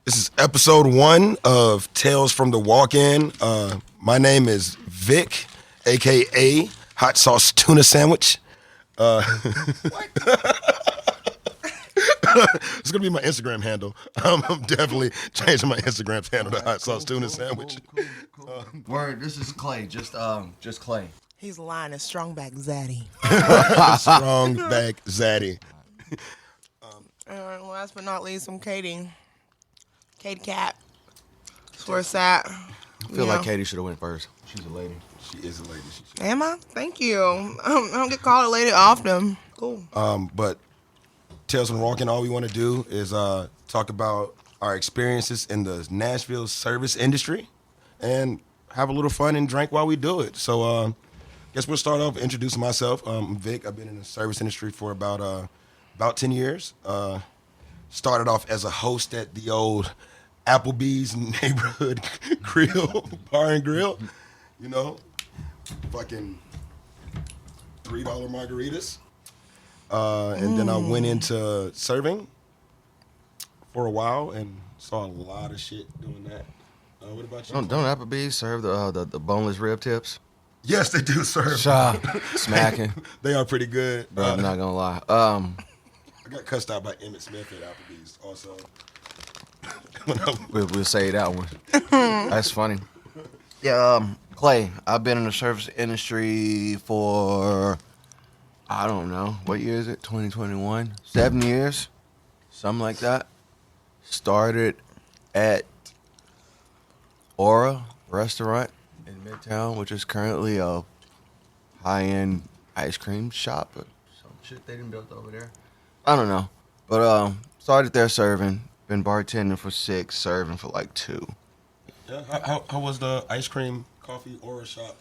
This is episode 1 of Tales from the Walk-In. My name is Vic, aka Hot Sauce Tuna Sandwich. It's gonna be my Instagram handle. I'm definitely changing my Instagram handle to Hot Sauce Tuna Sandwich. Word, this is Clay. Just Clay. He's lying. It's strong back zaddy. Strong back Zaddy. Last but not least, I'm Katie. Katie Cat. That's where it's at. I feel like Katie should have went first. She's a lady. She is a lady. Am I? Thank you. I don't get called a lady often. Cool. But Tales from the Walk-In, all we want to do is talk about our experiences in the Nashville service industry and have a little fun and drink while we do it. So guess we'll start off introducing myself. I'm Vic. I've been in the service industry for about 10 years. Started off as a host at the old Applebee's neighborhood grill, bar and grill. You know, fucking $3 margaritas. And then I went into serving for a while and saw a lot of shit doing that. What about you? Don't Applebee's serve the boneless rib tips? Yes, they do serve. Smacking. They are pretty good. Bro, I'm not gonna lie. I got cussed out by Emmett Smith at Applebee's also. We'll say that one. That's funny. Yeah, Clay, I've been in the service industry for, I don't know, what year is it? 2021? 7 years? Something like that. Started at Aura Restaurant in Midtown, which is currently a high-end ice cream shop or some shit they done built over there. I don't know. But started there serving. Been bartending for 6, serving for like 2. Yeah, how was the ice cream coffee aura shop?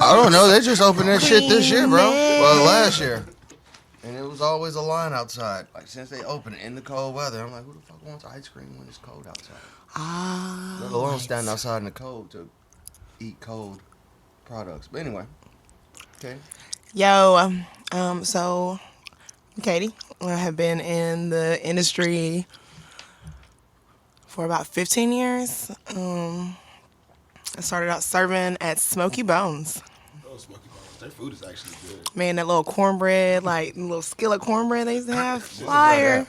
I don't know. They just opened that shit this year, bro. Well, last year. And it was always a line outside. Like, since they opened it in the cold weather, I'm like, who the fuck wants ice cream when it's cold outside? Let alone stand outside in the cold to eat cold products. But anyway. Okay. Yo, so I'm Katie. I have been in the industry for about 15 years. I started out serving at Smoky Bones. Oh, Smoky Bones. Their food is actually good. Man, that little cornbread, like little skillet cornbread they used to have, fire.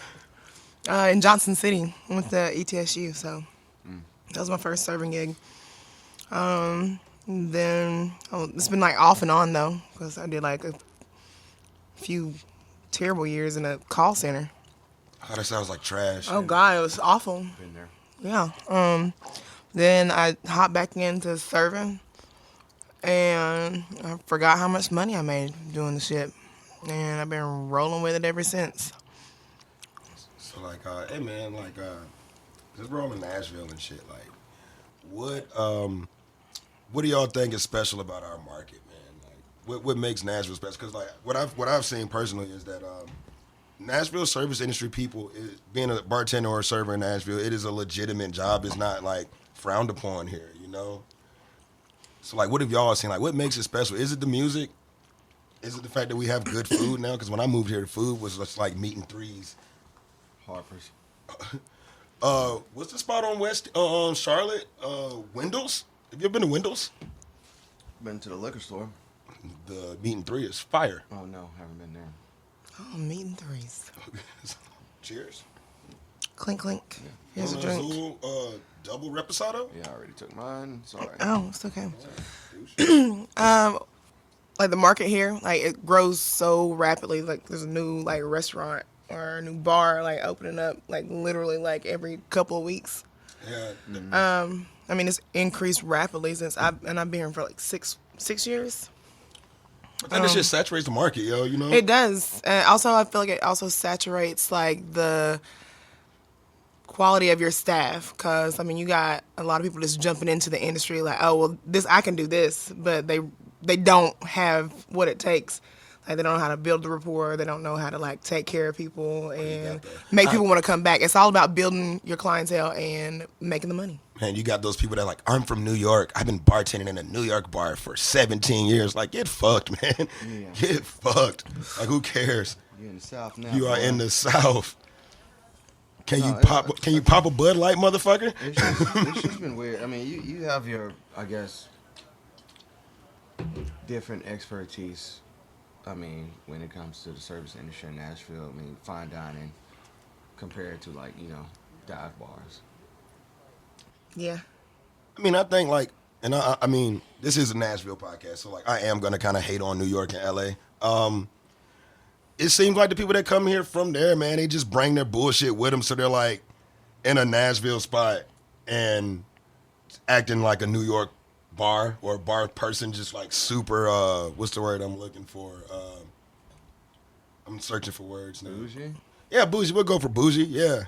In Johnson City with the ETSU, so that was my first serving gig. Then it's been like off and on though, because I did like a few terrible years in a call center. Oh, that sounds like trash. Oh God, it was awful. Been there. Yeah. Then I hopped back into serving, and I forgot how much money I made doing the shit, and I've been rolling with it ever since. So like, hey man, like, cause we're all in Nashville and shit. Like, what do y'all think is special about our market, man? Like, what makes Nashville special? Cause like, what I've seen personally is that Nashville service industry people, being a bartender or a server in Nashville, it is a legitimate job. It's not like frowned upon here, you know? So like, what have y'all seen? Like, what makes it special? Is it the music? Is it the fact that we have good food now? Because when I moved here, the food was just like meat and threes. Harper's. What's the spot on West Charlotte? Wendell's? Have you ever been to Wendell's? Been to the liquor store. The meat and three is fire. Oh, no. Haven't been there. Oh, meat and threes. Cheers. Clink, clink. Here's a drink. Azul, double reposado? Yeah, I already took mine. Sorry. Oh, it's okay. Like the market here, like it grows so rapidly. Like there's a new like restaurant or a new bar like opening up like literally like every couple of weeks. Yeah. I mean it's increased rapidly since I've been here for like six years. I think this shit saturates the market, yo, you know? It does. And also I feel like it also saturates like the quality of your staff, because I mean you got a lot of people just jumping into the industry like, oh well, this I can do this, but they don't have what it takes. Like they don't know how to build the rapport. They don't know how to like take care of people and make people want to come back. It's all about building your clientele and making the money. Man, you got those people that like, I'm from New York. I've been bartending in a New York bar for 17 years. Like, get fucked, man. Yeah. Get fucked. Like, who cares? You're in the South now. You are boy. in the South. Can you No, pop? Can you pop a Bud Light, motherfucker? It's just been weird. I mean, you have your, I guess, different expertise. I mean, when it comes to the service industry in Nashville, I mean, fine dining compared to like, dive bars. Yeah. I mean, I think like, and I mean, this is a Nashville podcast, so like, I am gonna kind of hate on New York and LA. It seems like the people that come here from there, man, they just bring their bullshit with them, so they're like in a Nashville spot and acting like a New York bar or bar person, just like super. What's the word I'm looking for? I'm searching for words now. Bougie? Yeah, bougie. We'll go for bougie. Yeah.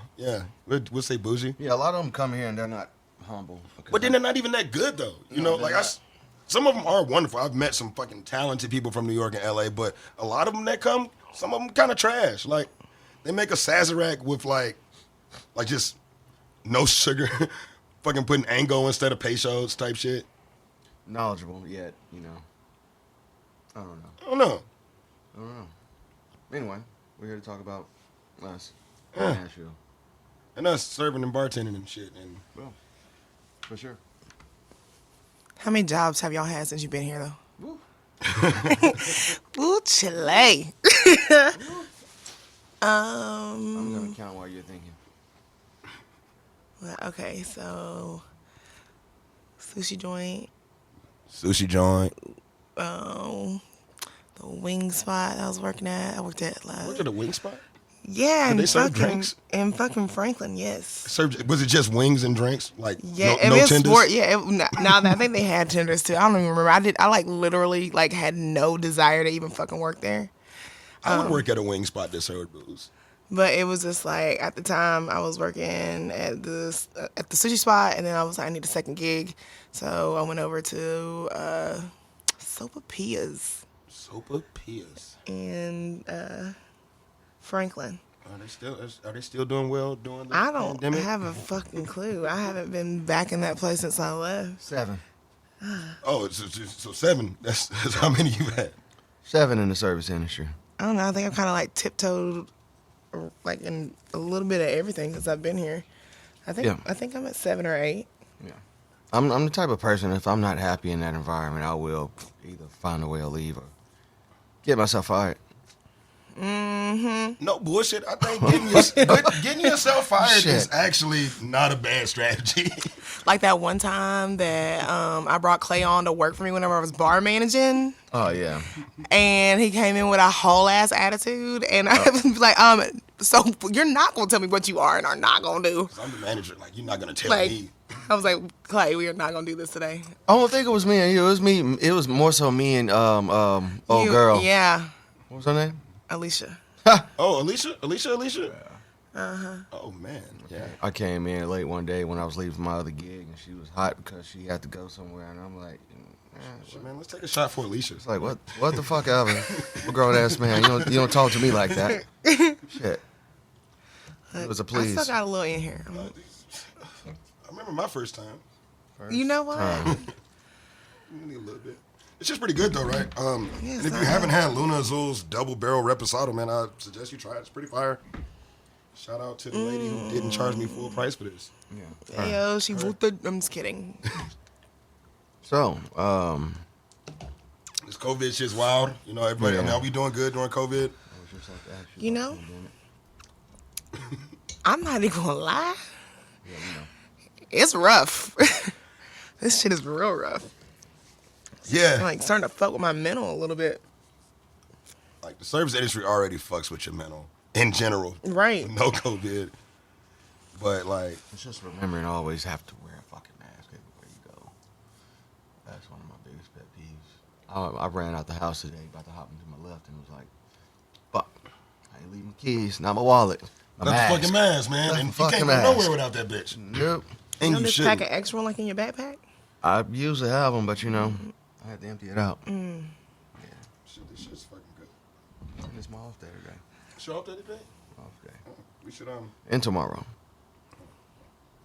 We'll say bougie. Yeah, a lot of them come here and they're not humble. But then they're not even that good though. You know, they're like not. some of them are wonderful. I've met some fucking talented people from New York and LA, but a lot of them that come, some of them kind of trash. Like they make a Sazerac with like just no sugar, fucking putting Ango instead of pesos type shit. Knowledgeable yet, I don't know. I don't know. I don't know. Anyway, we're here to talk about us, Yeah. Nashville. And us serving and bartending and shit. And Well, for sure. How many jobs have y'all had since you've been here, though? Woo. Ooh, Chile. I'm gonna count while you're thinking. Well, okay, so sushi joint, sushi joint. the wing spot I was working at. I worked at Look at the wing spot. yeah, Did in they serve fucking drinks? in fucking Franklin. Yes. Served, was it just wings and drinks? Like Yeah, no it's tenders? sport. Yeah, now that I think they had tenders too. I don't even remember. I like literally like had no desire to even fucking work there. I would work at a wing spot that served booze. But it was just like at the time I was working at the sushi spot, and then I was like, I need a second gig, so I went over to Sopapillas Sopapillas. in Franklin. Are they still doing well during the I don't pandemic? have a fucking clue. I haven't been back in that place since I left. 7. Oh, so 7. That's how many you had. 7 in the service industry. I don't know. I think I've kind of like tiptoed, like in a little bit of everything since I've been here. I think I'm at 7 or 8. Yeah. I'm the type of person, if I'm not happy in that environment, I will either find a way to leave or get myself fired. Mm-hmm. No bullshit. I think getting yourself fired is actually not a bad strategy. Like that one time that I brought Clay on to work for me whenever I was bar managing, Oh, yeah. and he came in with a whole ass attitude, and I was like, so you're not gonna tell me what you are and are not gonna do. I'm the manager. Like, you're not gonna tell Like, me. I was like, Clay, we are not gonna do this today. I don't think it was me and you. It was me. It was more so me and old girl. Yeah, What was her name? Alicia. Oh, Alicia. Oh man, yeah. I came in late one day when I was leaving my other gig, and she was hot because she had to go somewhere, and I'm like, Shit, man, let's take a shot for Alicia. it's like what the fuck ever, a grown ass man. You don't talk to me like that. Shit. It was a I please. still got a little in here. I remember my first time. You know what? Only a little bit. It's just pretty good though, right? And if you not haven't had Luna Azul's double barrel reposado, man, I suggest you try it. It's pretty fire. Shout out to the lady who didn't charge me full price for this. Yeah. Ayo, she whooped. I'm just kidding. So, This COVID shit's wild. You know, everybody. I mean, Yeah. are we doing good during COVID? You know, I'm not even gonna lie. It's rough. This shit is real rough. Yeah. I'm like starting to fuck with my mental a little bit. Like the service industry already fucks with your mental in general. Right. No COVID. But like, it's just remembering to always have to wear a fucking mask everywhere you go. That's one of my biggest pet peeves. I ran out the house today, about to hop into my left, and was like, fuck, I ain't leaving my keys, not my wallet, my not mask. the fucking mask, man. Not And the you fucking can't go mask. nowhere without that bitch. Nope. And You you don't just shouldn't. pack an extra one like in your backpack? I usually have them, but I had to empty it out. Shit, this shit's fucking good. It's my off day today. Show up there today? Off day. We should And tomorrow.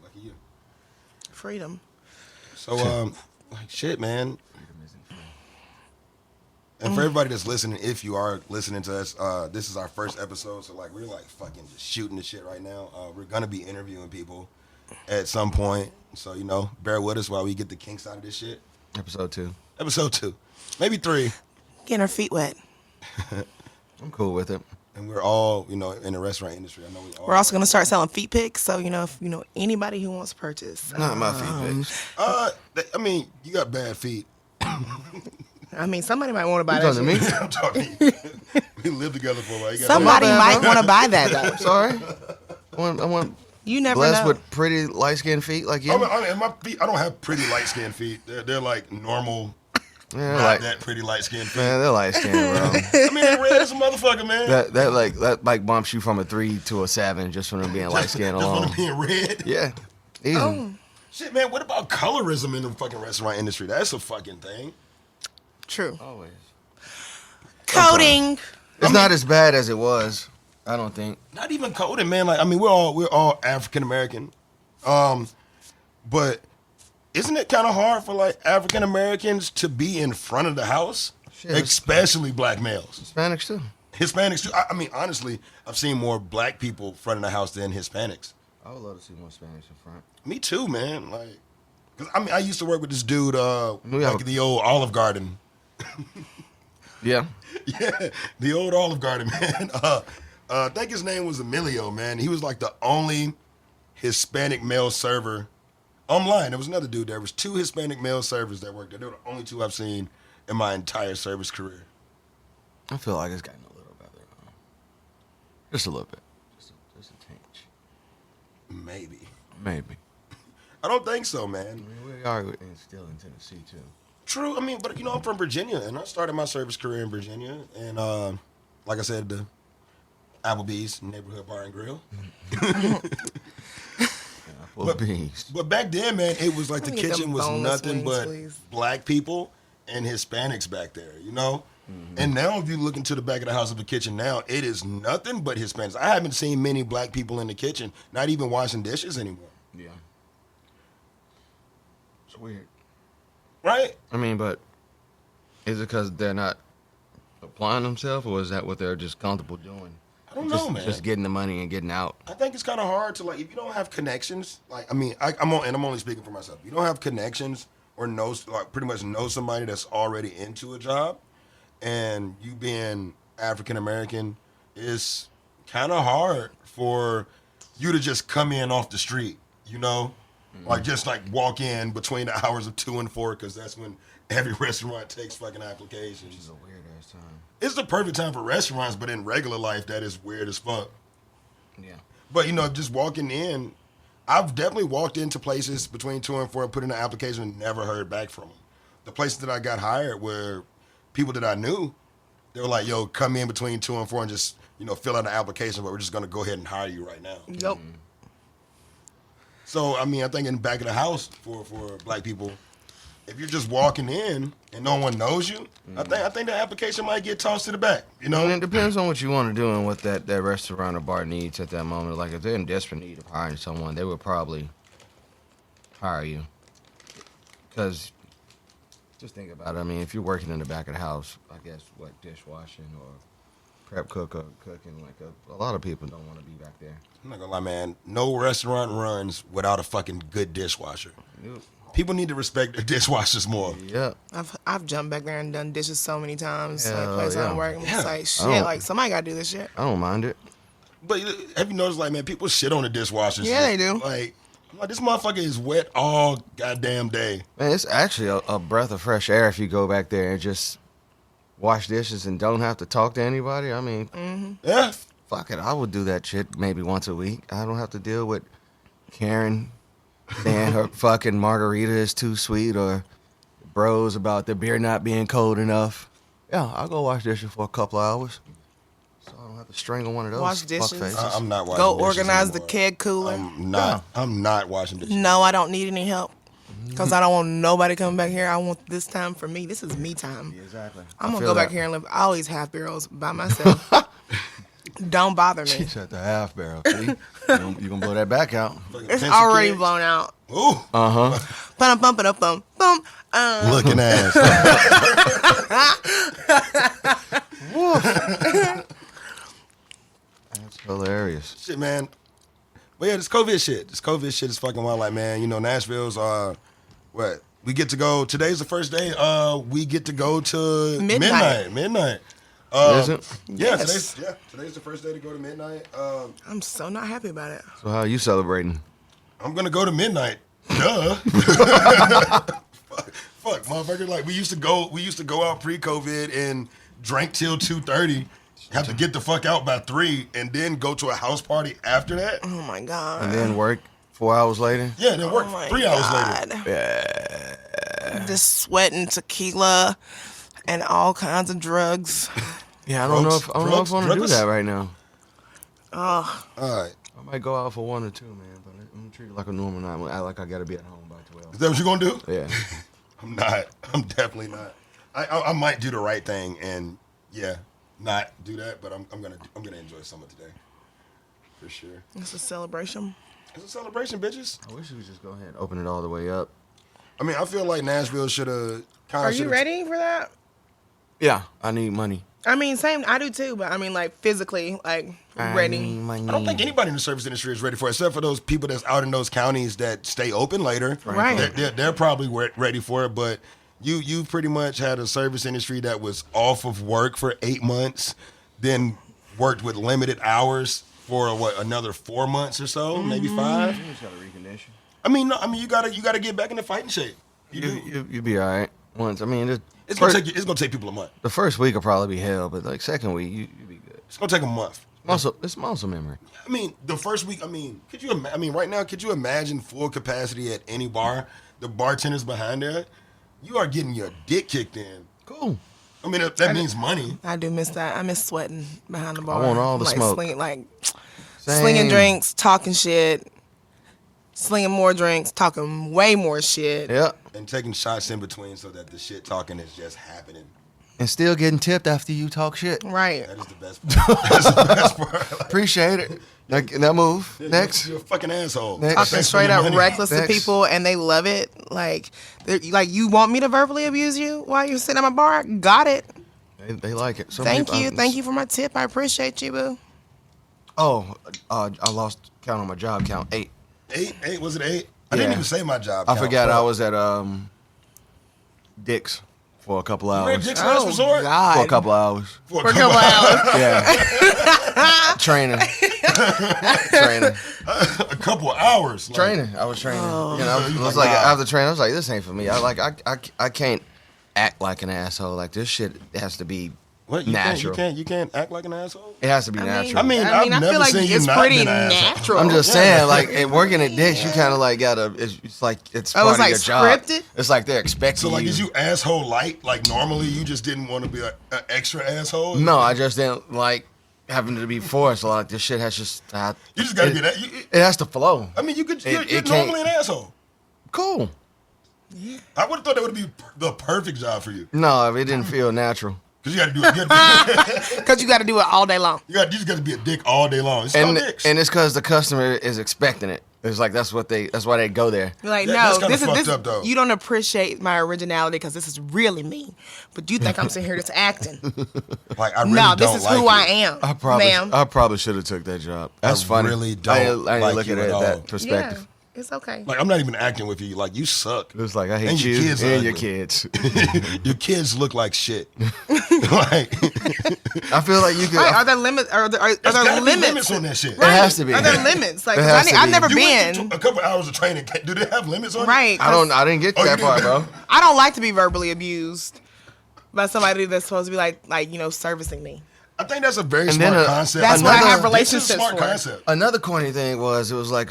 lucky you. Freedom. So like shit, man. Freedom isn't free. And for everybody that's listening, if you are listening to us, this is our first episode, so like we're like fucking just shooting the shit right now. We're gonna be interviewing people at some point, so bear with us while we get the kinks out of this shit. Episode 2. Episode 2, maybe 3, Getting her feet wet. I'm cool with it. and we're all in the restaurant industry. I know we all. We're also gonna start selling feet pics. So if anybody who wants to purchase. Not my feet pics. I mean, you got bad feet. Somebody might want to buy You that. talking to shit. me? I'm talking. To you. We lived together for a while. You got Somebody bad, might bro. want to buy that though. Sorry. I want You never blessed know. with pretty light skinned feet like you. I mean, my feet. I don't have pretty light skinned feet. They're like normal. Yeah, Not like that pretty light skinned feet. man, they're light skinned, bro. I mean, they're red as a motherfucker, man. that bumps you from a 3 to a 7 just from them being light skinned Just alone. from being red. Yeah, easy. Oh, Shit, man. What about colorism in the fucking restaurant industry? That's a fucking thing. true. Always. Coding. It's not as bad as it was. I don't think. Not even coding, man. Like, I mean, we're all African American, but isn't it kind of hard for like African Americans to be in front of the house, Shit. especially black males, Hispanics too. Hispanics too? I mean, honestly, I've seen more black people front of the house than Hispanics. I would love to see more Spanish in front. Me too, man. Like, 'cause, I mean, I used to work with this dude, We have like a- the old Olive Garden. Yeah. Yeah, the old Olive Garden, man. I think his name was Emilio, man. He was like the only Hispanic male server online. There was another dude. There was 2 Hispanic male servers that worked there. They were the only 2 I've seen in my entire service career. I feel like it's gotten a little better. Just a little bit. Just a tinge. Maybe. Maybe. I don't think so, I man. mean, we are still in Tennessee too. True. I mean, but I'm from Virginia, and I started my service career in Virginia. And like I said, the Applebee's Neighborhood Bar and Grill. Well, beast. But back then, man, it was like the Let me get kitchen them was boneless nothing wings, but please. black people and Hispanics back there, And now, if you look into the back of the house of the kitchen now, it is nothing but Hispanics. I haven't seen many black people in the kitchen, not even washing dishes anymore. Yeah. It's weird. Right? I mean, but is it because they're not applying themselves, or is that what they're just comfortable doing? I don't know, man. Just getting the money and getting out. I think it's kind of hard to like if you don't have connections. Like, I mean, I'm only speaking for myself. You don't have connections or pretty much know somebody that's already into a job, and you being African American, it's kind of hard for you to just come in off the street. Like just like walk in between the hours of 2 and 4, because that's when every restaurant takes fucking applications. It's a weird ass time. It's the perfect time for restaurants, but in regular life, that is weird as fuck. Yeah. But just walking in, I've definitely walked into places between 2 and 4 and put in an application and never heard back from them. The places that I got hired were people that I knew. They were like, "Yo, come in between 2 and 4 and just fill out an application, but we're just gonna go ahead and hire you right now." Yep. So I mean, I think in the back of the house for black people, if you're just walking in and no one knows you, I think the application might get tossed to the back. And it depends on what you want to do and what that restaurant or bar needs at that moment. Like if they're in desperate need of hiring someone, they would probably hire you. Because just think about it. I mean, if you're working in the back of the house, I guess dishwashing or prep cook or cooking, like a lot of people don't want to be back there. I'm not gonna lie, man. No restaurant runs without a fucking good dishwasher. Yep. People need to respect their dishwashers more. Yeah. I've jumped back there and done dishes so many times. Like Hell place yeah. I'm working, Yeah. it's like I shit. don't- Like somebody got to do this shit. I don't mind it. But have you noticed, like, man, people shit on the dishwashers? Yeah, they do. Like this motherfucker is wet all goddamn day. Man, it's actually a breath of fresh air if you go back there and just wash dishes and don't have to talk to anybody. I mean, Yeah. fuck it. I would do that shit maybe once a week. I don't have to deal with Karen saying her fucking margarita is too sweet or bros about the beer not being cold enough. Yeah, I'll go wash dishes for a couple of hours. So I don't have to strangle one of those Wash dishes. fuckfaces. I'm not washing Go dishes organize the anymore. keg cooler. I'm not washing dishes. No, I don't need any help. Because I don't want nobody coming back here. I want this time for me. This is me time. Exactly. I'm going to go back here and live. I always have barrels by myself. Don't bother me. She's at the half barrel. See? You gonna blow that back out. Fucking It's pencil already kegs. blown out. Ooh. Uh huh. Bum bum bum bum bum. Looking ass. That's hilarious. Shit, man. But yeah, this COVID shit is fucking wild. Like, man, you know, Nashville's what? We get to go. Today's the first day. We get to go to Midnight. Midnight. Is it? Yeah, Yes. today's the first day to go to Midnight. I'm so not happy about it. So how are you celebrating? I'm gonna go to Midnight. Duh. Fuck, motherfucker. Like we used to go out pre-COVID and drink till 2:30. Have to get the fuck out by 3, and then go to a house party after that. Oh my god. And then work 4 hours later? Yeah, then work Oh my 3 hours God. later. Yeah. Just sweating tequila and all kinds of drugs. Yeah, I don't know if I want to do drugs? that right now. Oh, All right. I might go out for 1 or 2, man, but I'm gonna treat it like a normal night. I'm gonna act like I gotta be at home by 12. Is that what you gonna do? Yeah. I'm not. I'm definitely not. I might do the right thing and not do that, but I'm gonna enjoy some of today, for sure. it's a celebration. It's a celebration, bitches. I wish we could just go ahead and open it all the way up. I mean, I feel like Nashville should have. Are you ready for that? Yeah, I need money. I mean, same. I do too, but I mean, like physically, like I ready. need money. I don't think anybody in the service industry is ready for it, except for those people that's out in those counties that stay open later. Right. They're probably ready for it, but you pretty much had a service industry that was off of work for 8 months, then worked with limited hours for another 4 months or so, maybe 5. You just gotta recondition. I mean, you gotta get back into fighting shape. You do. You'll be all right. Once, I mean, It's gonna take people a month. the first week will probably be hell, but like second week, you'll be good. It's gonna take a month. It's muscle memory. I mean, the first week. I mean, right now, could you imagine full capacity at any bar? The bartenders behind there, you are getting your dick kicked in. Cool. I mean, that means money. I do miss that. I miss sweating behind the bar. want all the like, smoke. Slinging Same. drinks, talking shit, slinging more drinks, talking way more shit. Yeah. And taking shots in between so that the shit talking is just happening. And still getting tipped after you talk shit. Right. That is the best part. That's the best part. Appreciate it. That move. Next. You're a fucking asshole. Next. Talking Thanks for straight your up money. reckless to Next. people, and they love it. Like you want me to verbally abuse you while you're sitting at my bar? Got it. They like it. Some Thank people- you. Thank you for my tip. I appreciate you, boo. Oh, I lost count on my job count. 8. 8? Was it 8? I didn't Yeah. even say my job. I count. forgot Fuck. I was at Dick's for a couple You were at hours. Dick's Last Resort? God. For a couple hours. For For a couple hours. Yeah. Training. a couple of hours. Like, Training. I was training. Oh. You know, You it was like, like nah. after training, I was like, this ain't for me. I can't act like an asshole. Like this shit has to be What? You natural. You can't act like an asshole? It has to be I mean, natural. I mean, I I've never feel like seen you it's not pretty been an asshole. natural. I'm just Yeah. saying, like, working at Dick's, you kind of like gotta. It's like it's Oh, part it's of like your job. scripted? It's like they're expecting So, like, you. is you asshole light? Like, normally you just didn't want to be an extra asshole? No, I just didn't like having to be forced. Like this shit has just. You just gotta it, be that. It has to flow. I mean, you're it can't- normally an asshole. Cool. I would have thought that would be the perfect job for you. No, it didn't feel natural. Because you got to do it. Because you got to do it all day long. You just got to be a dick all day long. It's And called dicks. and it's because the customer is expecting it. It's like that's why they go there. You're like, Yeah, that's no, kinda this is fucked this. up, though. You don't appreciate my originality because this is really me. But you think I'm sitting here just acting? Like, I really No, don't this is like who you. I am, ma'am. I probably should have took that job. That's I funny. really I don't didn't like look you at at it all. that Yeah, perspective. it's okay. Like, I'm not even acting with you. Like, you suck. It was like I hate And your you kids are and your ugly. kids. Your kids look like shit. Like, I feel like you could. Right, are there limits? Are there there's gotta be limits? limits on that shit. It has to be. Are there limits? Like, It 'cause has to I've be. never You went been. through a couple hours of training. Do they have limits on it? Right. I didn't get to Oh, you that part, didn't? bro. I don't like to be verbally abused by somebody that's supposed to be like servicing me. I think that's a very And smart then concept. That's what I have It's a relationships smart for. concept. Another corny thing was it was like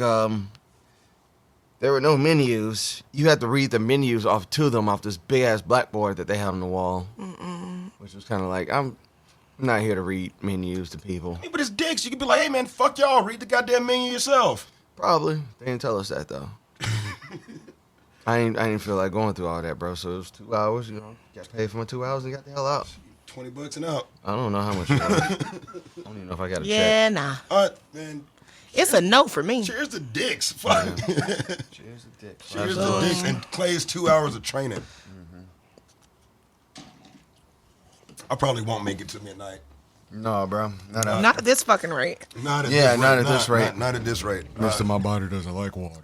there were no menus. You had to read the menus off this big ass blackboard that they had on the wall, which was kind of like I'm not here to read menus to people. But it's dicks. You could be like, hey, man, fuck y'all. Read the goddamn menu yourself. Probably they didn't tell us that though. I didn't feel like going through all that, bro. So it was 2 hours. You know, got paid for my 2 hours and got the hell out. $20 and out. I don't know how much. I don't even know if I got a check. Yeah, nah. All right, man. It's a no for me. Cheers to dicks. Fuck. Cheers to dick. Cheers to dicks and Clay's 2 hours of training. I probably won't make it to midnight. No, bro. Not Not at this fucking rate. Not at Yeah, this not rate. at this rate. Not at this rate. Most of my body doesn't like water.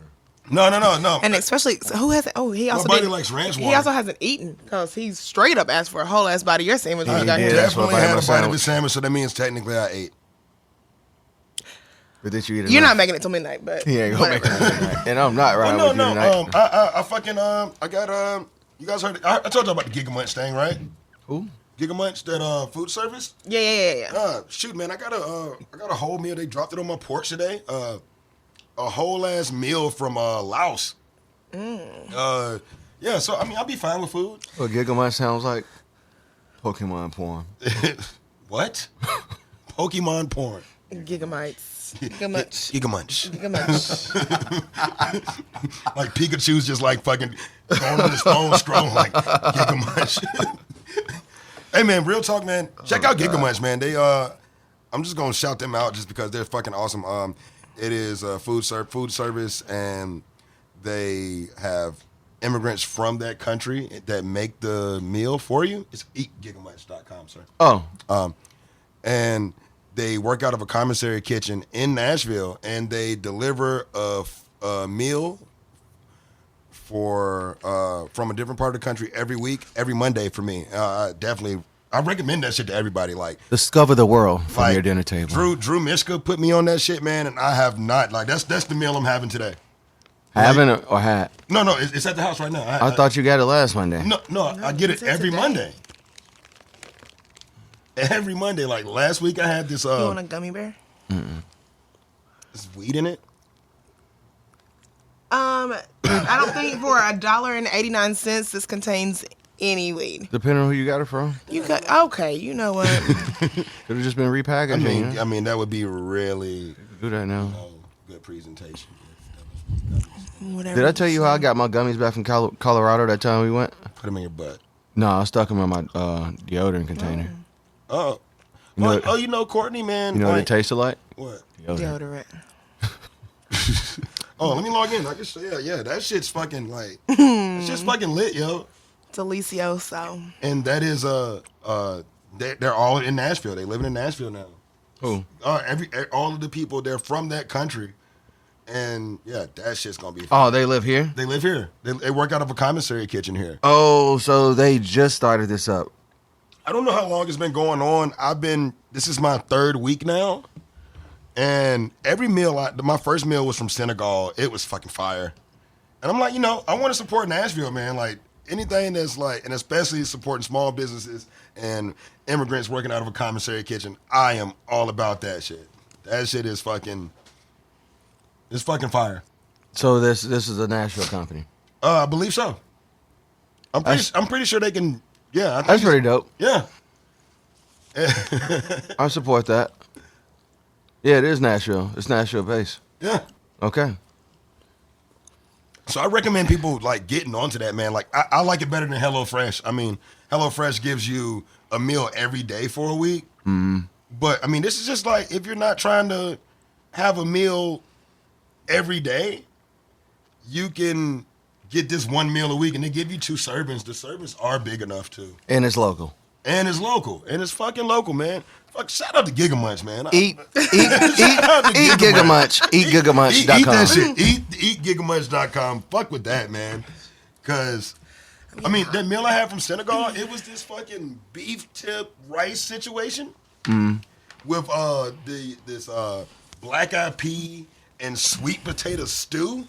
No. And especially, so who has? Oh, he also buddy didn't- likes ranch He water. also hasn't eaten because he's straight up asked for a whole ass bite of your sandwich when I you got did. here. That's what definitely I had a had bite my of his sandwich, so that means technically I ate. But did you eat it? You're not making it till midnight, but He ain't gonna make it tonight. And I'm not riding Oh, with no. you tonight. I fucking I got you guys heard? I told you about the Giga Munch thing, right? Who? Giga Munch, that food service. Yeah. Shoot, man, I got a whole meal. They dropped it on my porch today. A whole ass meal from Laos. Yeah. So I mean, I'll be fine with food. What Gigamite sounds like? Pokemon porn. What? Pokemon porn. Gigamites. Gigamuch. Giga Munch. Gigamuch. Like Pikachu's just like fucking going on his phone scrolling like Giga Munch. Hey man, real talk, man. Check out Giga Munch, man. They I'm just gonna shout them out just because they're fucking awesome. It is food service, and they have immigrants from that country that make the meal for you. It's eatgigamunch.com, sir. Oh. And they work out of a commissary kitchen in Nashville, and they deliver a meal for from a different part of the country every week, every Monday for me. I recommend that shit to everybody. Like, Discover the world from like your dinner table. Drew Mishka put me on that shit, man, and I have not. Like, that's the meal I'm having today. Having it or had? No, it's at the house right now. I thought you got it last Monday. No, I get it it's every today. Monday. Every Monday. Like last week, I had this You want a gummy bear? this weed in it. I don't think for $1.89 this contains any weed. Depending on who you got it from. You could okay. You know what? Could have just been repackaged. I mean that would be really do that now. good presentation. Whatever. Did I tell you how I got my gummies back from Colorado that time we went? Put them in your butt. No, I stuck them in my deodorant container. Oh, You know, oh, you know Courtney, man. you know what like, it tasted like? What? Deodorant. Deodorant. Oh, let me log in. I can show. Yeah. That shit's fucking like. That shit's fucking lit, yo. Delicioso. And that is they're all in Nashville. They living in Nashville now. Who? All of the people they're from that country, and yeah, that shit's gonna be. Oh, they live here? They live here. They work out of a commissary kitchen here. Oh, so they just started this up. I don't know how long it's been going on. This is my third week now, and every meal, my first meal was from Senegal. It was fucking fire, and I'm like, I want to support Nashville, man. Like anything that's like, and especially supporting small businesses and immigrants working out of a commissary kitchen. I am all about that shit. That shit is fucking. It's fucking fire. So this is a Nashville company. I believe so. I'm pretty sure they can. Yeah, I think That's pretty dope. Yeah. I support that. Yeah, it is Nashville. It's Nashville based. Yeah. Okay. So I recommend people like getting onto that, man. Like I like it better than HelloFresh. I mean, HelloFresh gives you a meal every day for a week. Mm-hmm. But I mean, this is just like if you're not trying to have a meal every day, you can get this one meal a week, and they give you 2 servings. The servings are big enough too, And it's local. and it's local, and it's fucking local, man. Fuck, shout out to Giga Munch, man. Eat Shout out to Giga Munch. Eat Eat that gigamunch.com. shit. Eat gigamunch.com. Fuck with that, man. Cause I mean that meal I had from Senegal, it was this fucking beef tip rice situation with this black eyed pea and sweet potato stew.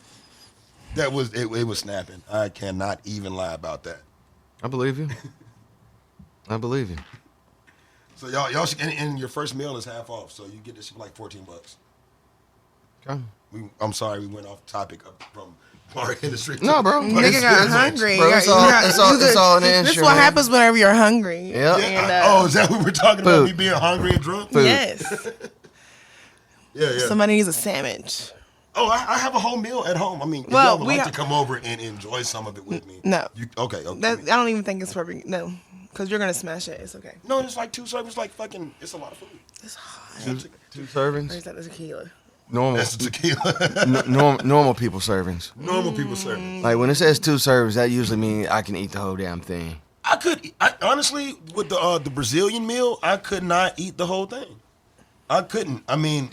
That was it was snapping. I cannot even lie about that. I believe you. I believe you. So y'all should, and your first meal is half off, so you get this for like $14. Okay. I'm sorry we went off topic from bar industry. No, bro. Nigga got hungry. Bro, it's all in the This is industry, what man. happens whenever you're hungry. Yep. And, Oh, is that what we're talking about? Food. Me being hungry and drunk? Food. yes. Yeah. Somebody needs a sandwich. Oh, I have a whole meal at home. I mean, if Well, y'all would we like have- to come over and enjoy some of it with me. No. Okay. That, I don't even think it's perfect. No. Because you're going to smash it. It's okay. No, it's like 2 servings, like fucking, it's a lot of food. It's hot. Two Or servings. is that the tequila? Normal, That's the tequila. normal people servings. Normal people serving. Like when it says 2 servings, that usually means I can eat the whole damn thing. I honestly, with the Brazilian meal, I could not eat the whole thing. I couldn't. I mean,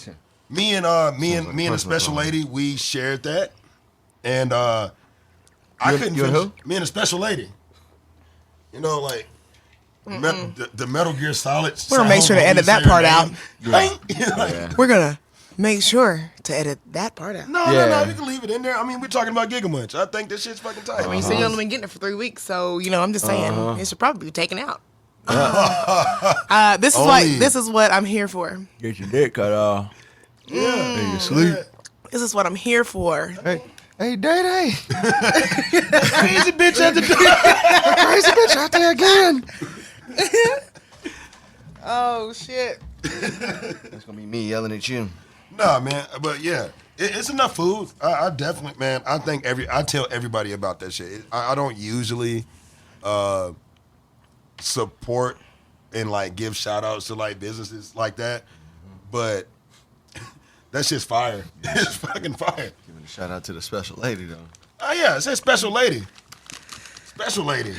me and the special lady, we shared that, and I couldn't. You and finish. who? Me and the special lady. You know, like the Metal Gear Solid. We're gonna make sure to edit that part out. Yeah. We're gonna make sure to edit that part out. No, Yeah. you can leave it in there. I mean, we're talking about Giga Munch. I think this shit's fucking tight. I mean, you said you only been getting it for 3 weeks, so I'm just saying it should probably be taken out. This is what I'm here for. Get your dick cut off. Yeah. And you sleep. This is what I'm here for. Hey, Day. Crazy bitch at the door. Crazy bitch out there again. Oh shit. That's gonna be me yelling at you. Nah, man, but yeah, it's enough food. I definitely, man. I think I tell everybody about that shit. I don't usually support and like give shout outs to like businesses like that, but that shit's fire. It's fucking fire. Giving a shout out to the special lady though. Oh yeah, it says special lady. Special lady.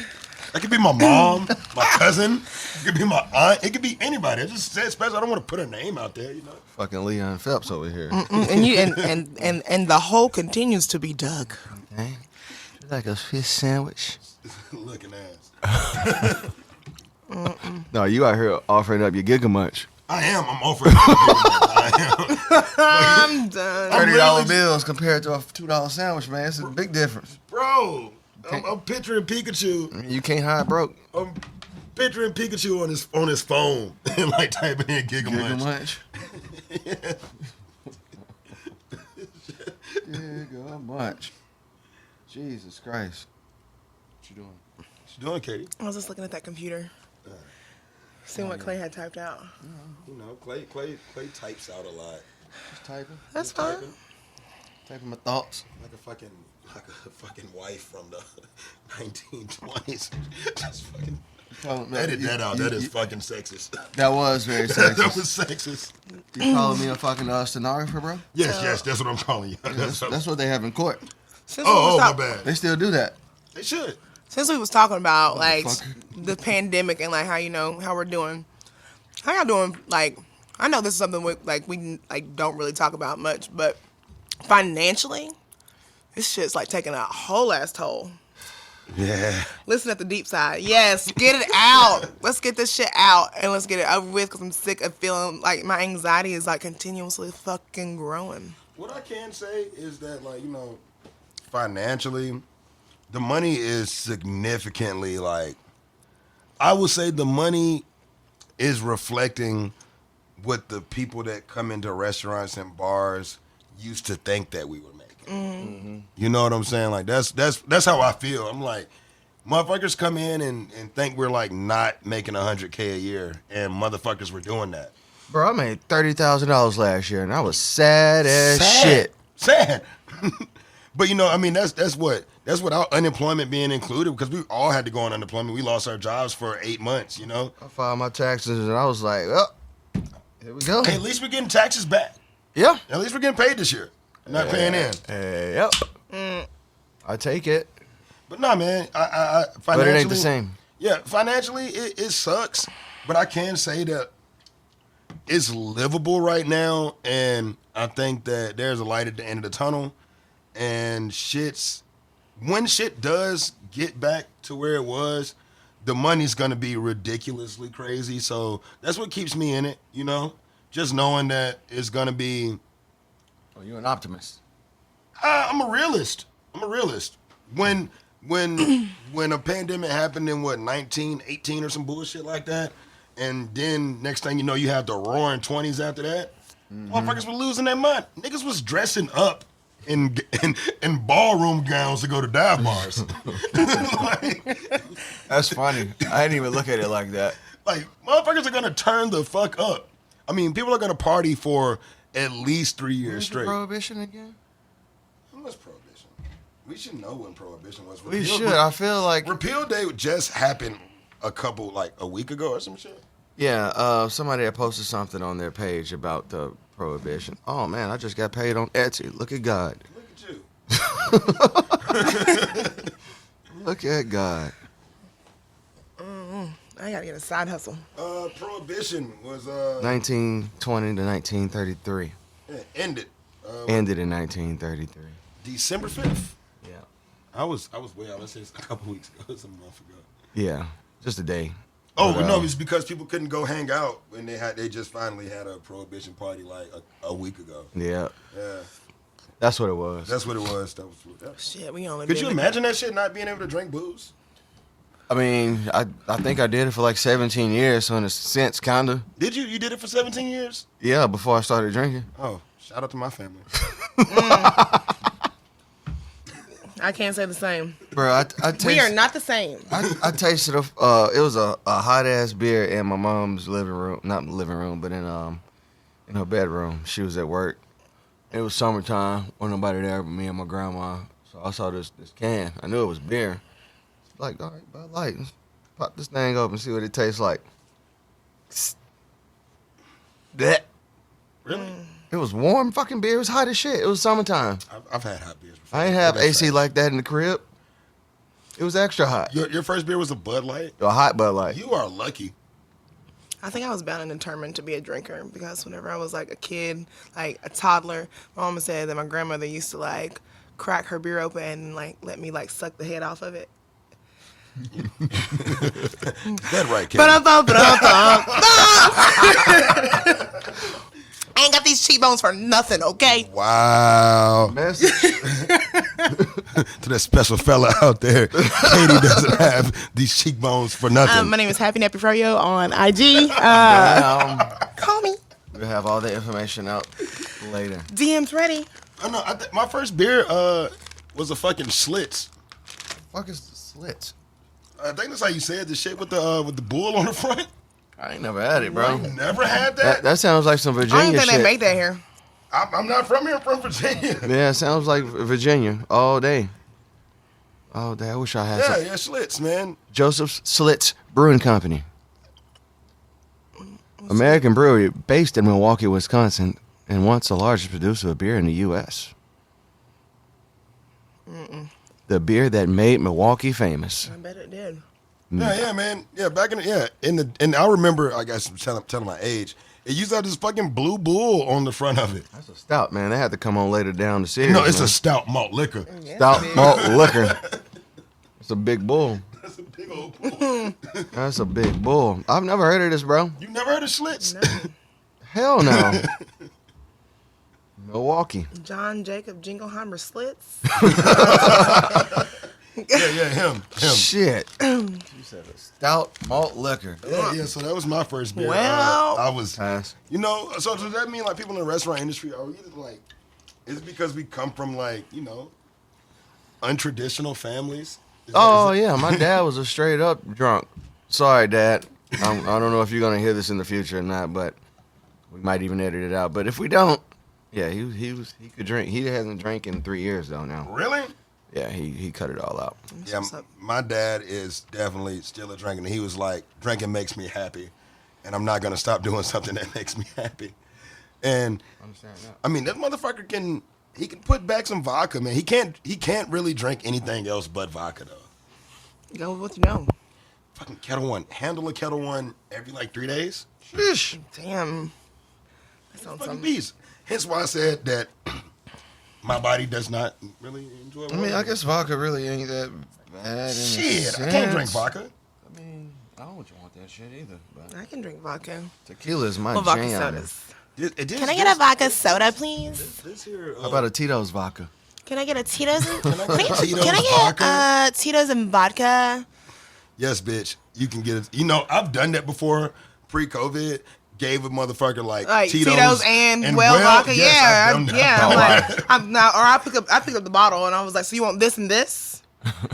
That could be my mom, my cousin. It could be my aunt. It could be anybody. I just said special. I don't want to put her name out there, you know. Fucking Leon Phelps over here. And you and the hole continues to be dug. Okay. Like a fish sandwich. Looking ass. No, you out here offering up your Giga Munch. I am. I'm offering. I am. I'm done. $30 bills compared to a $2 sandwich, man. It's a big difference. Bro, I'm picturing Pikachu. You can't hide broke. I'm picturing Pikachu on his phone and like typing in Giga Giga Munch. Munch. Giga Munch. Jesus Christ. What you doing? What you doing, Katie? I was just looking at that computer, seeing what Clay had typed out. You know, Clay types out a lot. Just typing. That's fine. Typing my thoughts. Like a fucking wife from the 1920s. Just fucking edit that out. That is fucking sexist. That was very That sexist. was sexist. You calling me a fucking stenographer, bro? Yes, that's what I'm calling you. That's what they have in court. Since we was my talk- bad. They still do that. They should. Since we was talking about like Motherfucker. the pandemic and like how we're doing, how y'all doing? Like, I know this is something we don't really talk about much, but financially, this shit's like taking a whole ass toll. Yeah. Listen at the deep side. Yes, get it out. Let's get this shit out and let's get it over with because I'm sick of feeling like my anxiety is like continuously fucking growing. What I can say is that, like, you know, financially, the money is significantly, like, I would say the money is reflecting what the people that come into restaurants and bars used to think that we were making. Mm-hmm. You know what I'm saying? Like, that's how I feel. I'm like, motherfuckers come in and think we're, like, not making $100K a year, and motherfuckers were doing that. Bro, I made $30,000 last year, and I was sad as shit. Sad. But you know, I mean, that's without unemployment being included, because we all had to go on unemployment. We lost our jobs for 8 months. You know. I filed my taxes, and I was like, well, here we go. Hey, at least we're getting taxes back. Yeah. At least we're getting paid this year. Not paying in. Yep. I take it. But nah, man. I financially, But it ain't the same. Yeah, financially, it sucks. But I can say that it's livable right now, and I think that there's a light at the end of the tunnel. And when shit does get back to where it was, the money's gonna be ridiculously crazy. So that's what keeps me in it, you know? Just knowing that it's gonna be. Oh, you an optimist. I'm a realist. When a pandemic happened in 1918 or some bullshit like that, and then next thing you know, you have the roaring 20s after that. Motherfuckers were losing their mind. Niggas was dressing up in ballroom gowns to go to dive bars. That's funny. I didn't even look at it like that. Like, motherfuckers are gonna turn the fuck up. I mean, people are gonna party for at least 3 years straight. Prohibition again? When was Prohibition? We should know when Prohibition was. We should. I feel like... Repeal Day just happened a week ago or some shit. Yeah, somebody had posted something on their page about the Prohibition. Oh man, I just got paid on Etsy. Look at God. Look at you. Look at God. I gotta get a side hustle. Prohibition was 1920 to 1933. ended Ended in 1933. December 5th. Yeah. I was way out. Let's say it's a couple weeks ago, some month ago. Yeah. Just a day. Oh But, no, it's because people couldn't go hang out when they just finally had a prohibition party like a week ago. Yeah. Yeah, That's what it was. that's what it was. That was. Yeah. Shit, we only. Could been you imagine that shit not being able to drink booze? I mean, I think I did it for like 17 years, so in a sense, kinda. Did you? You did it for 17 years? Yeah, before I started drinking. Oh, shout out to my family. I can't say the same. Bro, I tasted, We are not the same. I tasted it was a hot ass beer in my mom's living room, not living room, but in her bedroom. She was at work. It was summertime, wasn't nobody there but me and my grandma. So I saw this can. I knew it was beer. Like, all right, Bud Light, let's pop this thing open and see what it tastes like. That. Really? It was warm fucking beer. It was hot as shit. It was summertime. I've had hot beers before. I ain't have That's AC facts. like that in the crib. It was extra hot. Your first beer was a Bud Light. A hot Bud Light. You are lucky. I think I was bound and determined to be a drinker because whenever I was like a kid, like a toddler, my mama said that my grandmother used to like crack her beer open and like let me like suck the head off of it. That right, Kevin. I ain't got these cheekbones for nothing, okay? Wow. Message. To that special fella out there, Katie doesn't have these cheekbones for nothing. My name is Happy Nappy Froyo on IG. Call me. We'll have all the information out later. DM's ready. I know. My first beer was a fucking Schlitz. Fuck is the slits? I think that's how you said the shit with the bull on the front. I ain't never had it, bro. You never had that? That sounds like some I don't Virginia think shit. they make that here. I'm not from here. I'm from Virginia. Yeah, it sounds like Virginia all day. All day. I wish I had some. Yeah, Schlitz, man. Joseph's Slits Brewing Company. American brewery based in Milwaukee, Wisconsin, and once the largest producer of beer in the U.S. The beer that made Milwaukee famous. I bet it did. Yeah, man. Yeah, back and I remember. I guess I'm telling my age. It used to have this fucking blue bull on the front of it. That's a stout, man. They had to come on later down the series. No, it's man. a stout malt liquor. Stout malt liquor. It's a big bull. That's a big old bull. That's a big bull. I've never heard of this, bro. You never heard of Schlitz? No. Hell no. Milwaukee. John Jacob Jingleheimer Slits. Yeah, him. Shit. You said a stout malt liquor. Yeah. So that was my first beer. Well- I was, Pass. you know. So does that mean like people in the restaurant industry are either like, is it because we come from like untraditional families? Oh, yeah. My dad was a straight up drunk. Sorry, Dad. I don't know if you're going to hear this in the future or not, but we might even edit it out. But if we don't, yeah, he could drink. He hasn't drank in 3 years, though, now. Really? Yeah, he cut it all out. Yeah, What's up? my dad is definitely still a drinker. He was like, drinking makes me happy, and I'm not gonna stop doing something that makes me happy. And Understand that. I mean, that motherfucker can put back some vodka, man. He can't really drink anything else but vodka though. Go with what you know. Fucking Kettle One, handle a Kettle One every like 3 days. Sheesh. Damn. That sounds Fucking something. beast. Hence why I said that my body does not really enjoy. I mean, I guess vodka really ain't that bad. Shit, I can't drink vodka. I mean, I don't want that shit either. But I can drink vodka. tequila is my Well, vodka jam. sodas. Can Can I get a vodka soda, please? This here. How about a Tito's vodka? Can I get a Tito's? Can I get Tito's Can I vodka? get Tito's and vodka? Yes, bitch. You can get it. You know, I've done that before. Pre-COVID, gave a motherfucker like Tito's and well vodka. Yes, Yeah, I've done that. yeah. I'm like, I'm now, or I picked up the bottle and I was like, so you want this and this?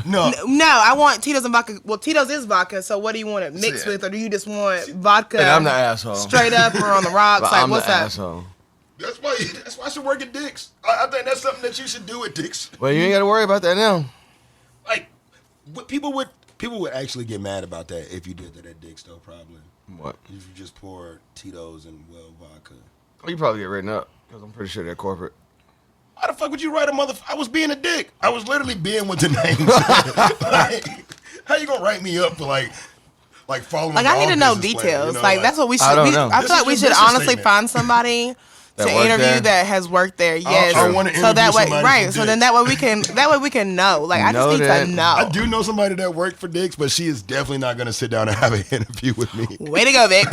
No, No, I want Tito's and vodka. Well, Tito's is vodka, so what do you want it mixed See, with, or do you just want vodka? And I'm the asshole. Straight up or on the rocks? But Like, I'm what's the that? asshole. that's why I should work at Dick's. I think that's something that you should do at Dick's. Well, you ain't got to worry about that now. Like, people would actually get mad about that if you did that at Dick's, though. Probably What? if you just pour Tito's and well vodka. Oh, you probably get written up because I'm pretty sure they're corporate. Why the fuck would you write a I was being a dick. I was literally being what the name said. Like, how you gonna write me up for like following? Like, I need to know details. That's what we should. I don't know. I This feel is like we your should mission honestly statement. find somebody to That worked interview there? that has worked there. Yes. I wanna so that interview way, somebody right? from So then Dick's. that way we can know. Like, I just Know need that. to know. I do know somebody that worked for Dick's, but she is definitely not gonna sit down and have an interview with me. Way to go, Vic.